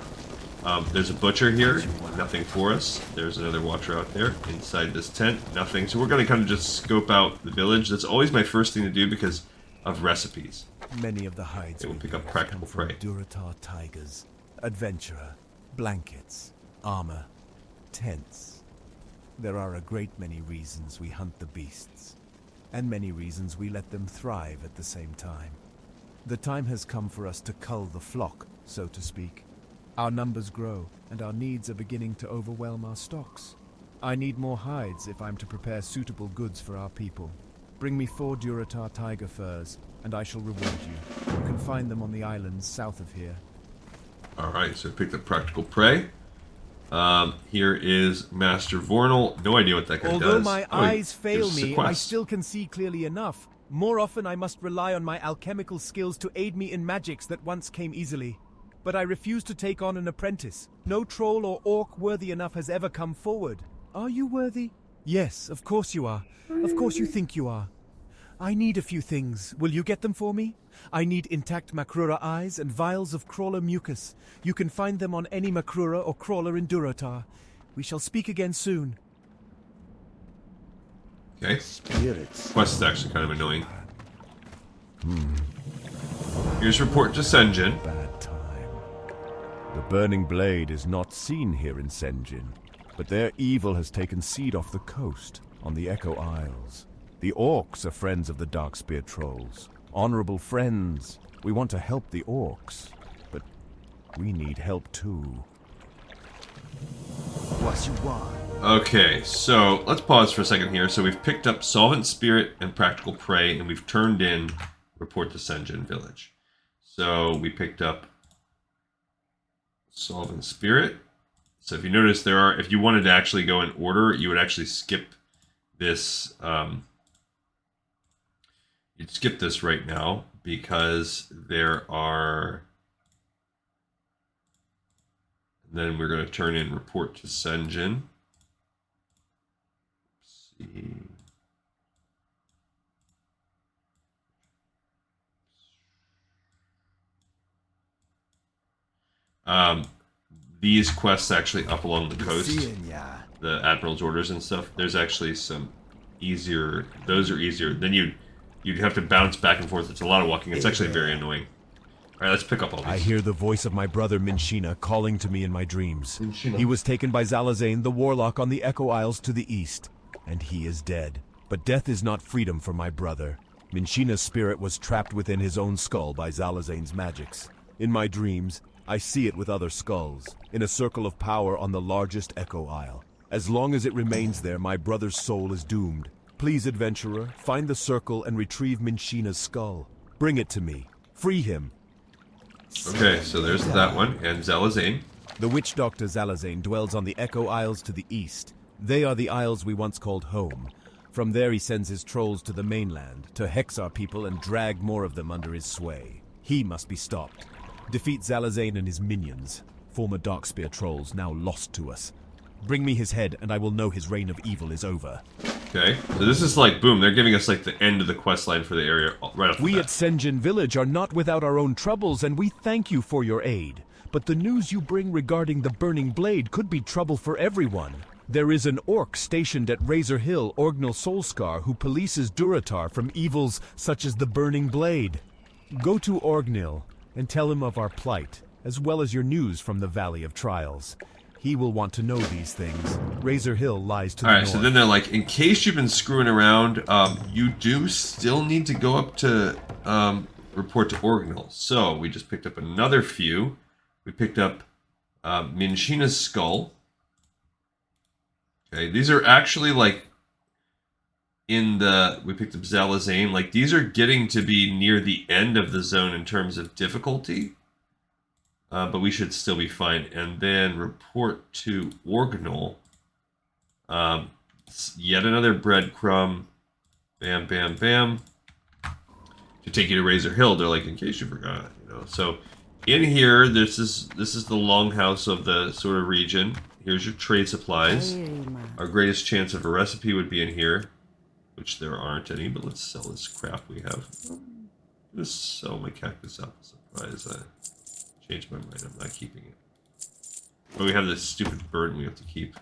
There's a butcher here. Nothing for us. There's another watcher out there. Inside this tent, nothing. So we're going to kind of just scope out the village. That's always my first thing to do because of recipes. Many of the hides we'll pick up practical prey. Durotar tigers, adventurer, blankets, armor, tents. There are a great many reasons we hunt the beasts, and many reasons we let them thrive at the same time. The time has come for us to cull the flock, so to speak. Our numbers grow, and our needs are beginning to overwhelm our stocks. I need more hides if I'm to prepare suitable goods for our people. Bring me 4 Durotar tiger furs, and I shall reward you. You can find them on the islands south of here. Alright, so I picked up practical prey. Here is Master Vornal. No idea what that guy does. Although my eyes fail me, I still can see clearly enough. More often I must rely on my alchemical skills to aid me in magics that once came easily. But I refuse to take on an apprentice. No troll or orc worthy enough has ever come forward. Are you worthy? Yes, of course you are. Of course you think you are. I need a few things. Will you get them for me? I need intact Makrura eyes and vials of crawler mucus. You can find them on any Makrura or crawler in Durotar. We shall speak again soon. Okay. Spirits. Quest is actually kind of annoying. Here's report to Sen'jin. Bad time. The Burning Blade is not seen here in Sen'jin, but their evil has taken seed off the coast, on the Echo Isles. The orcs are friends of the Darkspear trolls. Honorable friends. We want to help the orcs, but we need help too. What you want? Okay, so let's pause for a second here. So we've picked up Solvent Spirit and Practical Prey, and we've turned in Report to Sen'jin Village. So we picked up Solvent Spirit. So if you notice, there are, if you wanted to actually go in order, you would actually skip this. You'd skip this right now because there are. And then we're going to turn in Report to Sen'jin. Let's see. These quests actually up along the coast, the Admiral's Orders and stuff, there's actually some easier, those are easier. Then you'd have to bounce back and forth. It's a lot of walking. It's actually very annoying. Alright, let's pick up all these. I hear the voice of my brother Minshina calling to me in my dreams. He was taken by Zalazane, the Warlock, on the Echo Isles to the east, and he is dead. But death is not freedom for my brother. Minshina's spirit was trapped within his own skull by Zalazane's magics. In my dreams, I see it with other skulls, in a circle of power on the largest Echo Isle. As long as it remains there, my brother's soul is doomed. Please, adventurer, find the circle and retrieve Minshina's skull. Bring it to me. Free him. Okay, so there's that one, and Zalazane. The witch doctor Zalazane dwells on the Echo Isles to the east. They are the isles we once called home. From there he sends his trolls to the mainland, to hex our people and drag more of them under his sway. He must be stopped. Defeat Zalazane and his minions, former Darkspear trolls now lost to us. Bring me his head and I will know his reign of evil is over. Okay, so this is like, boom, they're giving us like the end of the quest line for the area right off the We bat. at Sen'jin Village are not without our own troubles, and we thank you for your aid. But the news you bring regarding the Burning Blade could be trouble for everyone. There is an orc stationed at Razor Hill, Orgnal Solskar, who polices Durotar from evils such as the Burning Blade. Go to Orgnil and tell him of our plight, as well as your news from the Valley of Trials. He will want to know these things. Razor Hill lies to the north. Alright, so then they're like, in case you've been screwing around, you do still need to go up to report to Orgnal. So we just picked up another few. We picked up Minshina's skull. Okay, these are actually like we picked up Zalazane. Like, these are getting to be near the end of the zone in terms of difficulty. But we should still be fine. And then report to Organol. Yet another breadcrumb. Bam, bam, bam. To take you to Razor Hill. They're like, in case you forgot, you know. So in here, this is the longhouse of the sort of region. Here's your trade supplies. Our greatest chance of a recipe would be in here, which there aren't any. But let's sell this crap we have. Just sell my cactus apple surprise. I changed my mind. I'm not keeping it. But we have this stupid burden we have to keep.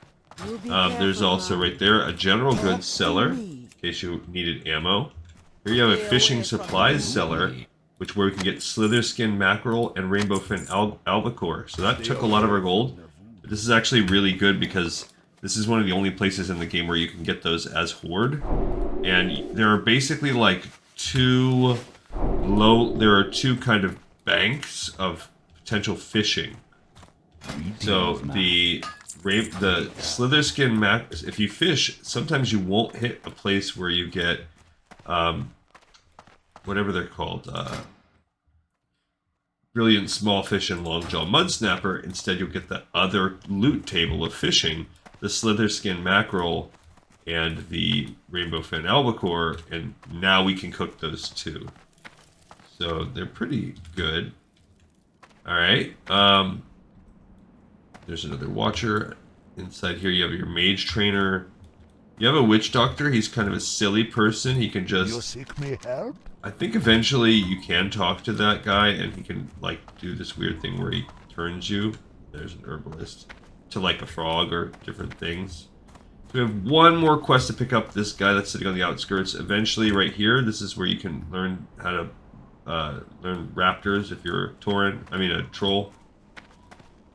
There's also right there a general goods seller, in case you needed ammo. Here you have a fishing supplies seller, where we can get slither skin mackerel and rainbow fin albacore. So that took a lot of our gold. But this is actually really good because this is one of the only places in the game where you can get those as horde. And there are basically like there are two kind of banks of potential fishing. So the slither skin if you fish, sometimes you won't hit a place where you get whatever they're called, brilliant small fish and long jaw mud snapper. Instead, you'll get the other loot table of fishing, the slither skin mackerel and the rainbow fin albacore, and now we can cook those too. So they're pretty good. All right. There's another watcher. Inside here you have your mage trainer. You have a witch doctor. He's kind of a silly person. He can just... You seek me help? I think eventually you can talk to that guy and he can like do this weird thing where he turns you. There's an herbalist. To like a frog or different things. So we have one more quest to pick up. This guy that's sitting on the outskirts. Eventually right here, this is where you can learn how to learn raptors if you're a troll.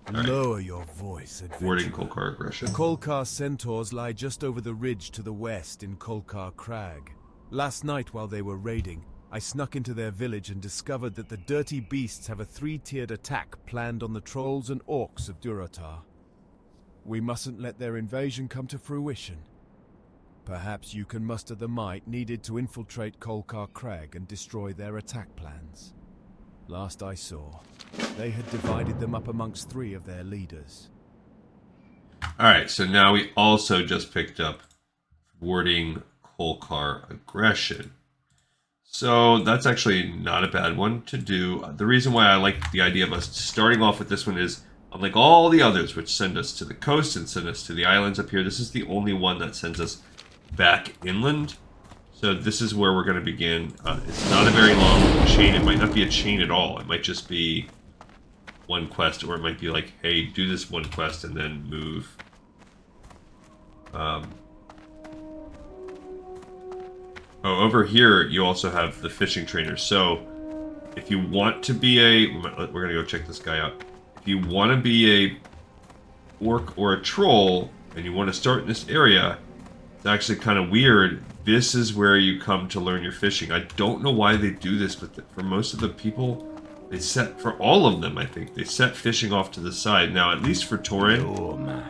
Right. Lower your voice, Thwarting adventurer. Kolkar aggression. The Kolkar centaurs lie just over the ridge to the west in Kolkar Crag. Last night while they were raiding, I snuck into their village and discovered that the dirty beasts have a 3-tiered attack planned on the trolls and orcs of Durotar. We mustn't let their invasion come to fruition. Perhaps you can muster the might needed to infiltrate Kolkar Crag and destroy their attack plans. Last I saw, they had divided them up amongst 3 of their leaders. Alright, so now we also just picked up Thwarting Kolkar aggression. So that's actually not a bad one to do. The reason why I like the idea of us starting off with this one is, unlike all the others which send us to the coast and send us to the islands up here, this is the only one that sends us back inland. So this is where we're going to begin. It's not a very long chain. It might not be a chain at all. It might just be one quest, or it might be like, hey, do this one quest and then move. Over here, you also have the fishing trainer. So if you want to be we're going to go check this guy out. If you want to be a orc or a troll, and you want to start in this area, it's actually kind of weird. This is where you come to learn your fishing. I don't know why they do this, but for most of the people, for all of them, I think, they set fishing off to the side. Now, at least for Torin,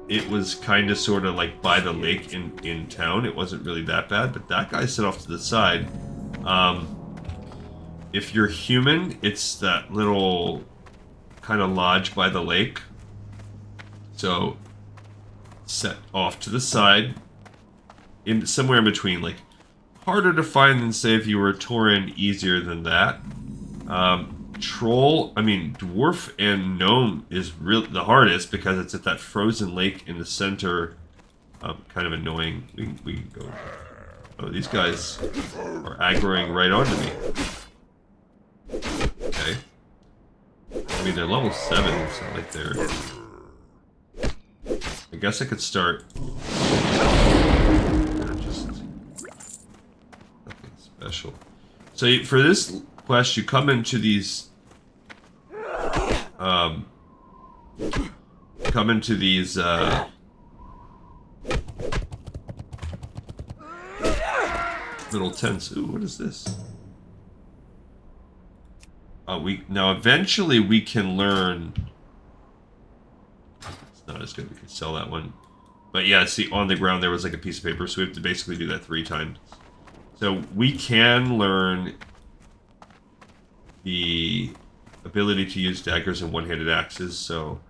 it was kind of sort of like by the lake in town. It wasn't really that bad, but that guy set off to the side. If you're human, it's that little kind of lodge by the lake. So, set off to the side. Somewhere in between, like, harder to find than, say, if you were a Tauren, easier than that. Dwarf and Gnome is the hardest because it's at that frozen lake in the center. Kind of annoying. We can go. Oh, these guys are aggroing right onto me. Okay. I mean, they're level 7, so like they're... I guess I could start... Special. So for this quest, you come into these little tents. Ooh, what is this? Now eventually we can learn. It's not as good. We can sell that one, But yeah, see, on the ground there was like a piece of paper, so we have to basically do that 3 times. So we can learn the ability to use daggers and one-handed axes, so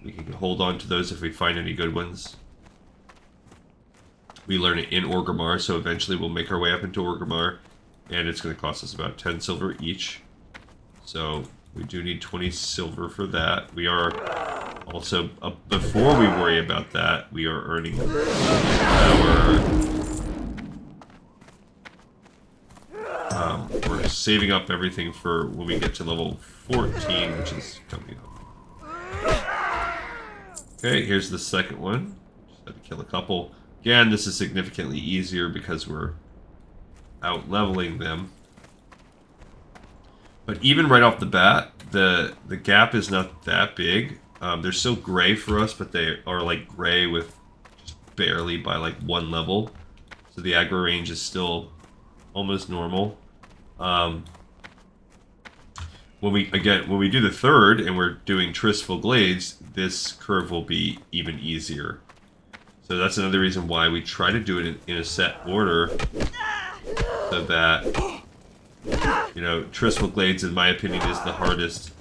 we can hold on to those if we find any good ones. We learn it in Orgrimmar, so eventually we'll make our way up into Orgrimmar, and it's going to cost us about 10 silver each. So we do need 20 silver for that. We are also, before we worry about that, we are earning our... we're saving up everything for when we get to level 14, which is coming up. Okay, here's the second one. Just had to kill a couple. Again, this is significantly easier because we're out-leveling them. But even right off the bat, the gap is not that big. They're still gray for us, but they are like gray with just barely by like 1 level. So the aggro range is still almost normal. When we do the third and we're doing Tristful Glades, this curve will be even easier. So that's another reason why we try to do it in a set order, so that, you know, Tristful Glades, in my opinion, is the hardest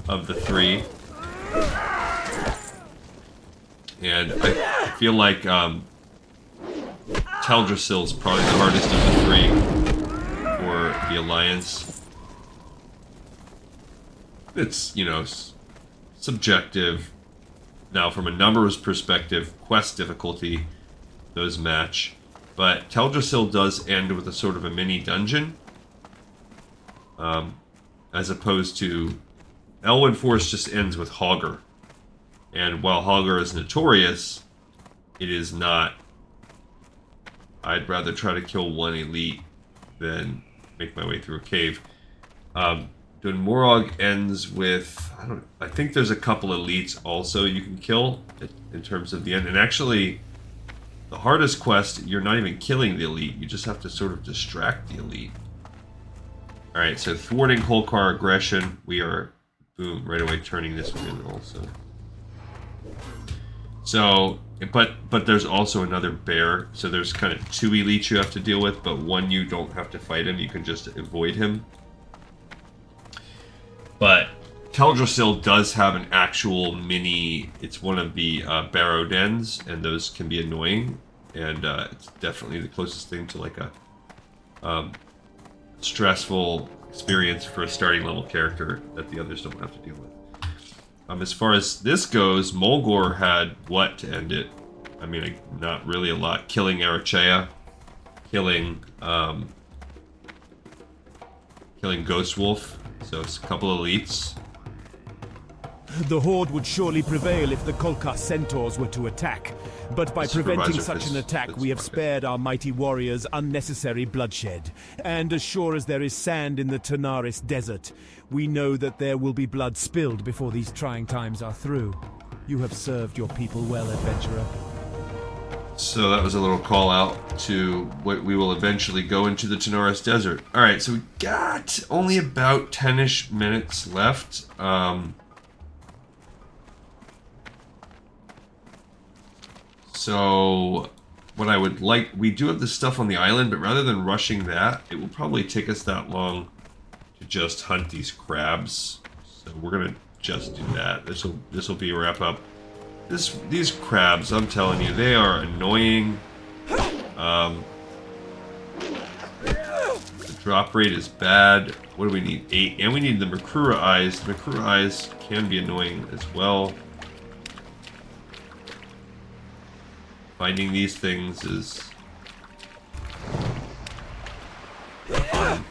of the 3. And I feel like Thazz'ril is probably the hardest of the 3 for the Alliance. It's, you know, subjective. Now, from a numbers perspective, quest difficulty, those match. But Thazz'ril does end with a sort of a mini dungeon, as opposed to Elwyn Forest just ends with Hogger. And while Hogger is notorious, it is not. I'd rather try to kill one elite than make my way through a cave. Dunmorog ends with, I think there's a couple elites also you can kill in terms of the end. And actually, the hardest quest, you're not even killing the elite, you just have to sort of distract the elite. Alright, so thwarting Kolkar aggression, we are, boom, right away turning this one in also. So, but there's also another bear, so there's kind of 2 elites you have to deal with, but one you don't have to fight him, you can just avoid him. But Thazz'ril does have an actual mini, it's one of the barrow dens, and those can be annoying, and it's definitely the closest thing to like a stressful experience for a starting level character that the others don't have to deal with. As far as this goes, Mulgore had what to end it? I mean, not really a lot. Killing Arachea, killing Ghost Wolf. So it's a couple of elites. The Horde would surely prevail if the Kolkar centaurs were to attack. But by preventing such an attack, we have spared our mighty warriors unnecessary bloodshed. And as sure as there is sand in the Tanaris desert, we know that there will be blood spilled before these trying times are through. You have served your people well, adventurer. So that was a little call out to what we will eventually go into the Tanaris desert. Alright, so we got only about 10-ish minutes left. So what I would like, we do have the stuff on the island, but rather than rushing that, it will probably take us that long to just hunt these crabs. So we're gonna just do that. This will be a wrap up. These crabs, I'm telling you, they are annoying. The drop rate is bad. What do we need? 8, and we need the Makura eyes. The Makura eyes can be annoying as well. Finding these things is fun.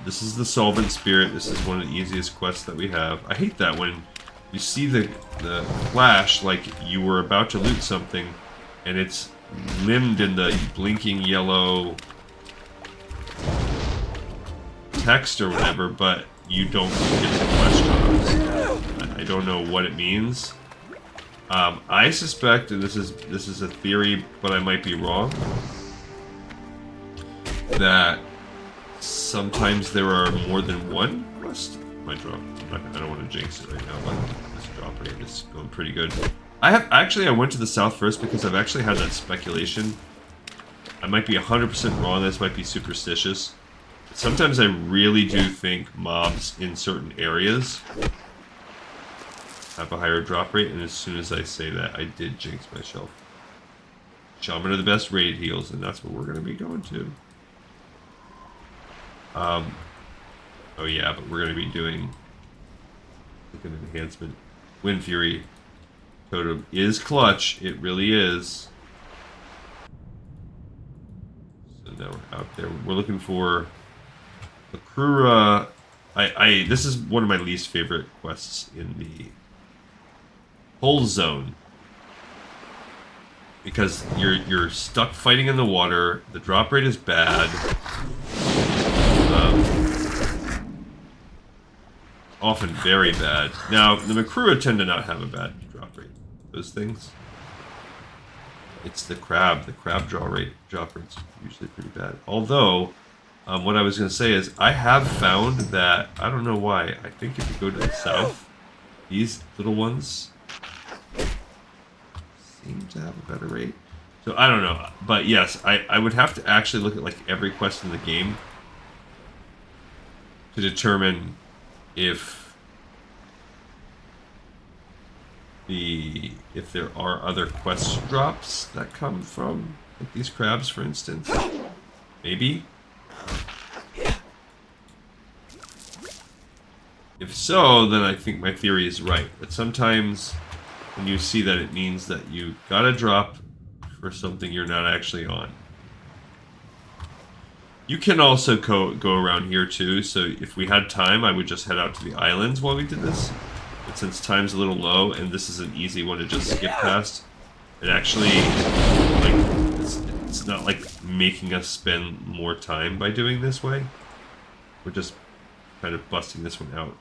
This is the Solvent Spirit. This is one of the easiest quests that we have. I hate that when you see the flash like you were about to loot something and it's limned in the blinking yellow text or whatever, but you don't get the quest drops. I don't know what it means. I suspect, and this is a theory, but I might be wrong, that sometimes there are more than one quest. I don't want to jinx it right now, but this drop rate is going pretty good. I went to the south first because I've actually had that speculation. I might be 100% wrong, this might be superstitious. Sometimes I really do think mobs in certain areas have a higher drop rate, and as soon as I say that, I did jinx myself. Shaman are the best raid heals, and that's what we're going to be going to. Oh yeah, but we're going to be doing an enhancement. Wind Fury Totem is clutch, it really is. So now we're out there. We're looking for Akrura. This is one of my least favorite quests in the whole zone. Because you're stuck fighting in the water, the drop rate is bad. Often very bad. Now, the Makrua tend to not have a bad drop rate. Those things. It's the crab. The crab drop rate's usually pretty bad. Although, what I was going to say is, I have found that, I don't know why, I think if you go to the south, these little ones seem to have a better rate. So, I don't know. But yes, I would have to actually look at like every quest in the game to determine if there are other quest drops that come from like these crabs, for instance. Maybe. If so, then I think my theory is right. But sometimes when you see that, it means that you got a drop for something you're not actually on. You can also go around here too, so if we had time, I would just head out to the islands while we did this. But since time's a little low, and this is an easy one to just skip past, it actually, like, it's not like making us spend more time by doing this way. We're just kind of busting this one out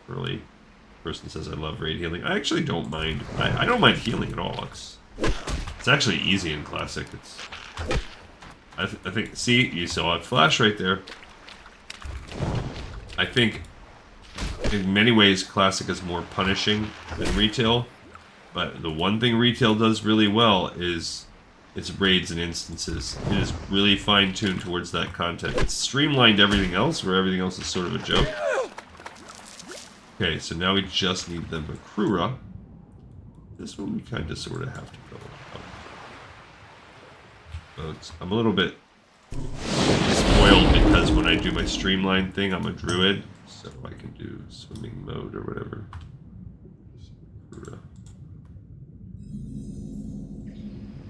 early. Person says, I love raid healing. I actually don't mind. I don't mind healing at all. It's actually easy in Classic. I think, see, you saw it flash right there. I think, in many ways, Classic is more punishing than Retail. But the one thing Retail does really well is its raids and instances. It is really fine-tuned towards that content. It's streamlined everything else, where everything else is sort of a joke. Okay, so now we just need the Makrura. This one we kind of sort of have to go about. I'm a little bit spoiled because when I do my streamline thing, I'm a druid, so I can do swimming mode or whatever.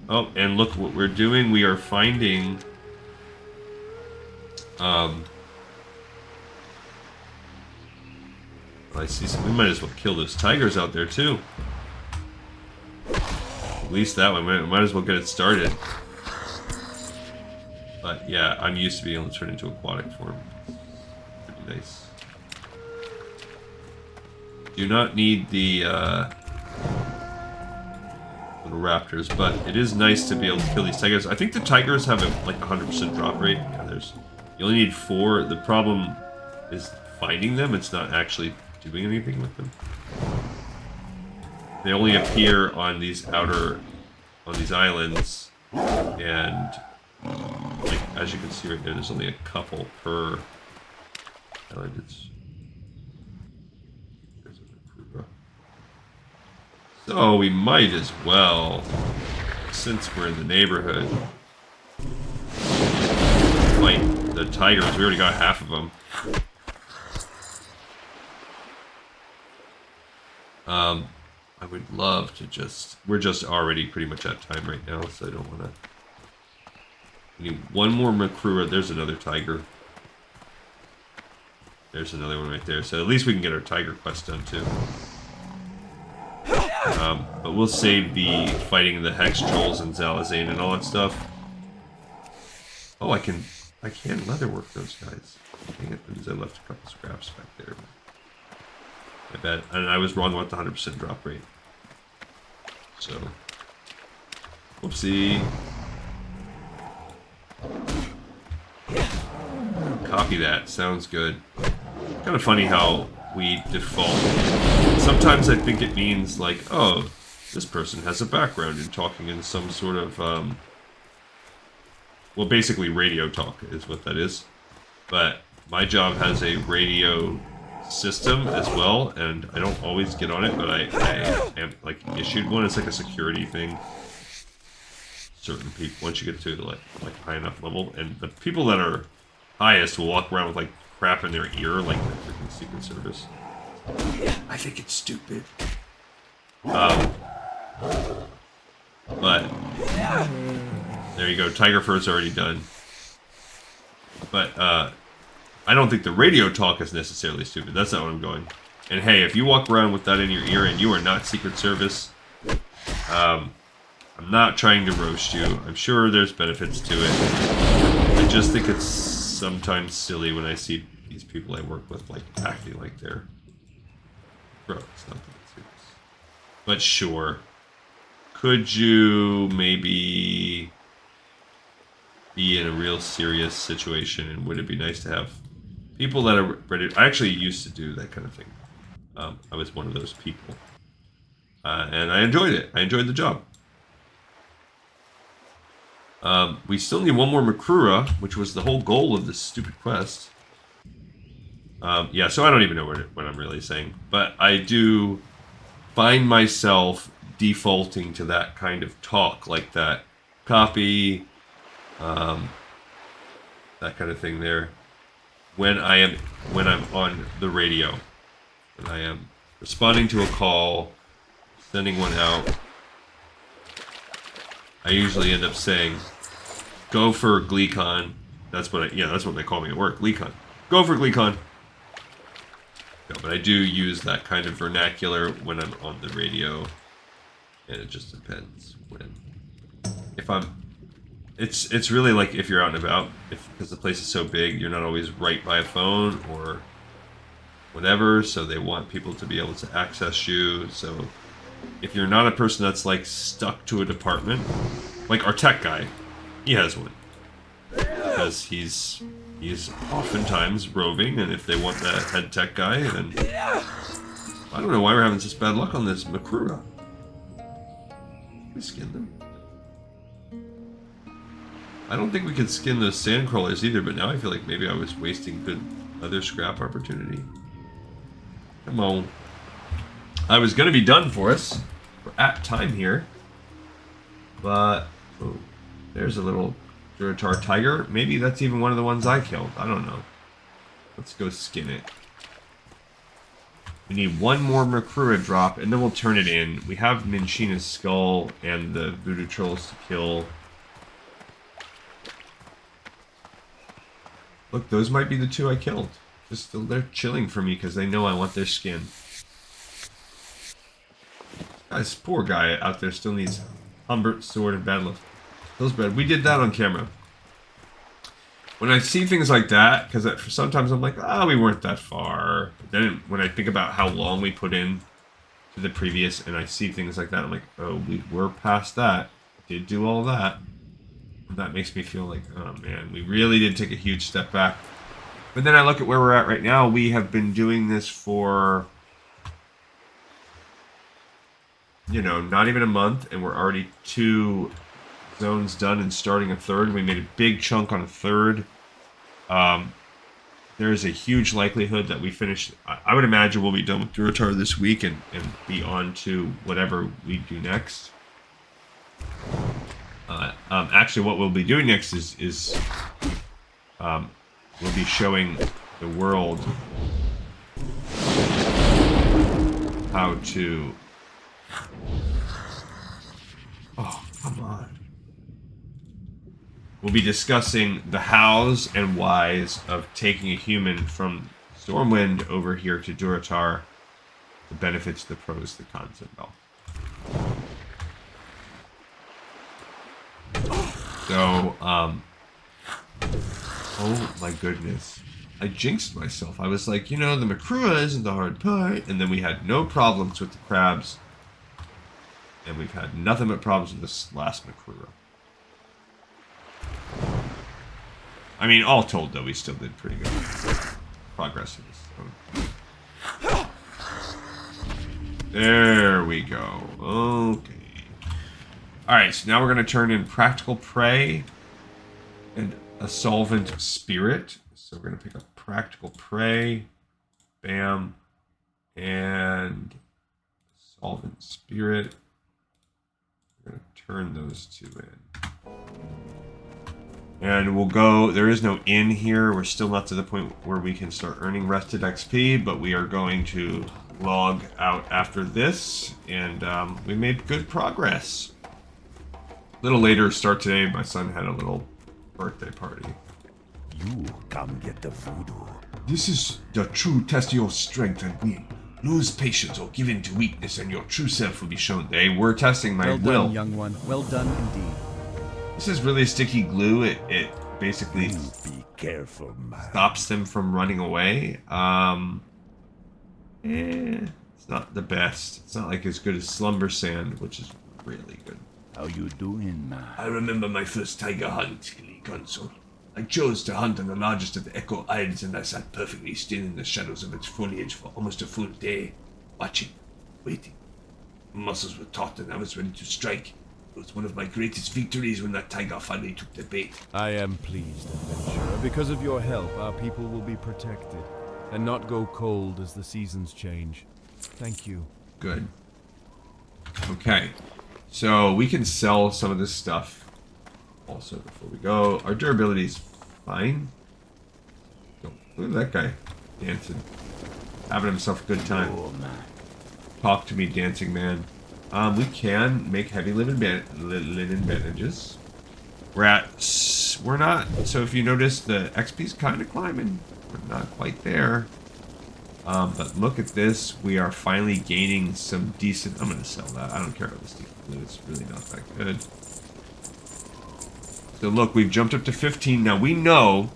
Oh, and look what we're doing. We are finding I see some. We might as well kill those tigers out there too. At least that way. We might as well get it started. But yeah, I'm used to being able to turn into aquatic form. Pretty nice. Do not need the little raptors, but it is nice to be able to kill these tigers. I think the tigers have like 100% drop rate. Yeah, you only need 4. The problem is finding them. It's not actually doing anything with them. They only appear on these islands, and like as you can see right there, there's only a couple per island. So we might as well, since we're in the neighborhood, fight the tigers. We already got half of them. I would love to just... We're just already pretty much at time right now, so I don't want to... We need one more Makrura. There's another tiger. There's another one right there. So at least we can get our tiger quest done too. But we'll save the fighting the Hex Trolls and Zalazane and all that stuff. Oh, I can leatherwork those guys. Dang it, because I left a couple scraps back there. I bet. And I was wrong about the 100% drop rate. So, whoopsie. Copy that. Sounds good. Kind of funny how we default. Sometimes I think it means like, oh, This person has a background in talking in some sort of, well, basically radio talk is what that is. But my job has a radio system as well, and I don't always get on it, but I am, like, issued one. It's like a security thing. Certain people, once you get to the, like high enough level, and the people that are highest will walk around with, like, crap in their ear, like the freaking Secret Service. I think it's stupid. But there you go. Tiger Fur's already done. But I don't think the radio talk is necessarily stupid. That's not what I'm going. And hey, if you walk around with that in your ear and you are not Secret Service, I'm not trying to roast you. I'm sure there's benefits to it. I just think it's sometimes silly when I see these people I work with, like, acting like they're... Bro, it's not that serious. But sure. Could you maybe be in a real serious situation, and would it be nice to have people that are ready? I actually used to do that kind of thing. I was one of those people. And I enjoyed it. I enjoyed the job. We still need one more Makrura, which was the whole goal of this stupid quest. Yeah, so I don't even know what I'm really saying. But I do find myself defaulting to that kind of talk, like that copy, that kind of thing there, when I'm on the radio, when I am responding to a call, sending one out. I usually end up saying, "Go for GleeCon." That's what that's what they call me at work, GleeCon. Go for GleeCon. No, but I do use that kind of vernacular when I'm on the radio, and it just depends when. If I'm, it's really like if you're out and about, because the place is so big, you're not always right by a phone or whatever, so they want people to be able to access you. So if you're not a person that's like stuck to a department, like our tech guy, he has one because he's oftentimes roving, and if they want the head tech guy, then I don't know why we're having such bad luck on this Makrura. We skin them. I don't think we could skin those sand crawlers either, but now I feel like maybe I was wasting good leather scrap opportunity. Come on. I was going to be done for us. We're at time here. But, oh, there's a little Durotar tiger. Maybe that's even one of the ones I killed. I don't know. Let's go skin it. We need one more Makrura drop, and then we'll turn it in. We have Minchina's skull and the voodoo trolls to kill. Look, those might be the two I killed. Just they're chilling for me because they know I want their skin. This poor guy out there still needs Humbert, Sword, and Bad Luck. Feels bad. We did that on camera. When I see things like that, because sometimes I'm like, we weren't that far. But then when I think about how long we put in to the previous, and I see things like that, I'm like, oh, we were past that. Did do all that. That makes me feel like, oh man, we really did take a huge step back. But then I look at where we're at right now. We have been doing this for, not even a month, and we're already 2 zones done and starting a third. We made a big chunk on a third. There's a huge likelihood that we finish. I would imagine we'll be done with Durotar this week and be on to whatever we do next. Actually, what we'll be doing next is we'll be showing the world how to... Oh, come on. We'll be discussing the hows and whys of taking a human from Stormwind over here to Durotar, the benefits, the pros, the cons, and all. So, oh my goodness. I jinxed myself. I was like, the Makrura isn't the hard part. And then we had no problems with the crabs. And we've had nothing but problems with this last Makrura. I mean, all told, though, we still did pretty good progress in this. There we go. Okay. Alright, so now we're going to turn in Practical Prey and a Solvent Spirit. So we're going to pick up Practical Prey. Bam. And Solvent Spirit. We're going to turn those two in. And we'll go, there is no inn here. We're still not to the point where we can start earning rested XP, but we are going to log out after this. And we made good progress. A little later start today, my son had a little birthday party. You come get the voodoo. This is the true test of your strength and will. Lose patience or give in to weakness, and your true self will be shown. They were testing my Well will. done, young one. Well done indeed. This is really sticky glue. It basically Be careful, man. stops them from running away. It's not the best. It's not like as good as Slumber Sand, which is really good. How you doing, man? I remember my first tiger hunt, Glee Console. I chose to hunt on the largest of the Echo Isles, and I sat perfectly still in the shadows of its foliage for almost a full day, watching, waiting. My muscles were taut, and I was ready to strike. It was one of my greatest victories when that tiger finally took the bait. I am pleased, adventurer. Because of your help, our people will be protected and not go cold as the seasons change. Thank you. Good. Okay. So we can sell some of this stuff also before we go. Our durability is fine. Oh, look at that guy dancing. Having himself a good time. Talk to me, dancing man. We can make heavy linen bandages. We're not, so if you notice, the XP's kind of climbing. We're not quite there. But look at this. We are finally gaining some decent, I'm going to sell that. I don't care about this glue. It's really not that good. So look, we've jumped up to 15. Now we know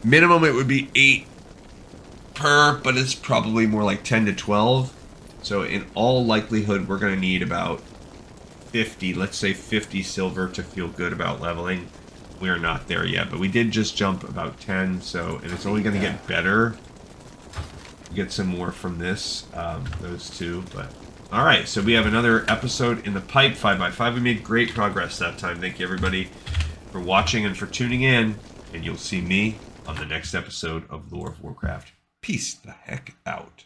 minimum it would be 8 per, but it's probably more like 10 to 12. So in all likelihood, we're going to need about 50, let's say 50 silver to feel good about leveling. We are not there yet, but we did just jump about 10, so, and it's only going to get better. Get some more from this, those two, but... Alright, so we have another episode in the pipe, 5x5. We made great progress that time. Thank you, everybody, for watching and for tuning in, and you'll see me on the next episode of Lore of Warcraft. Peace the heck out.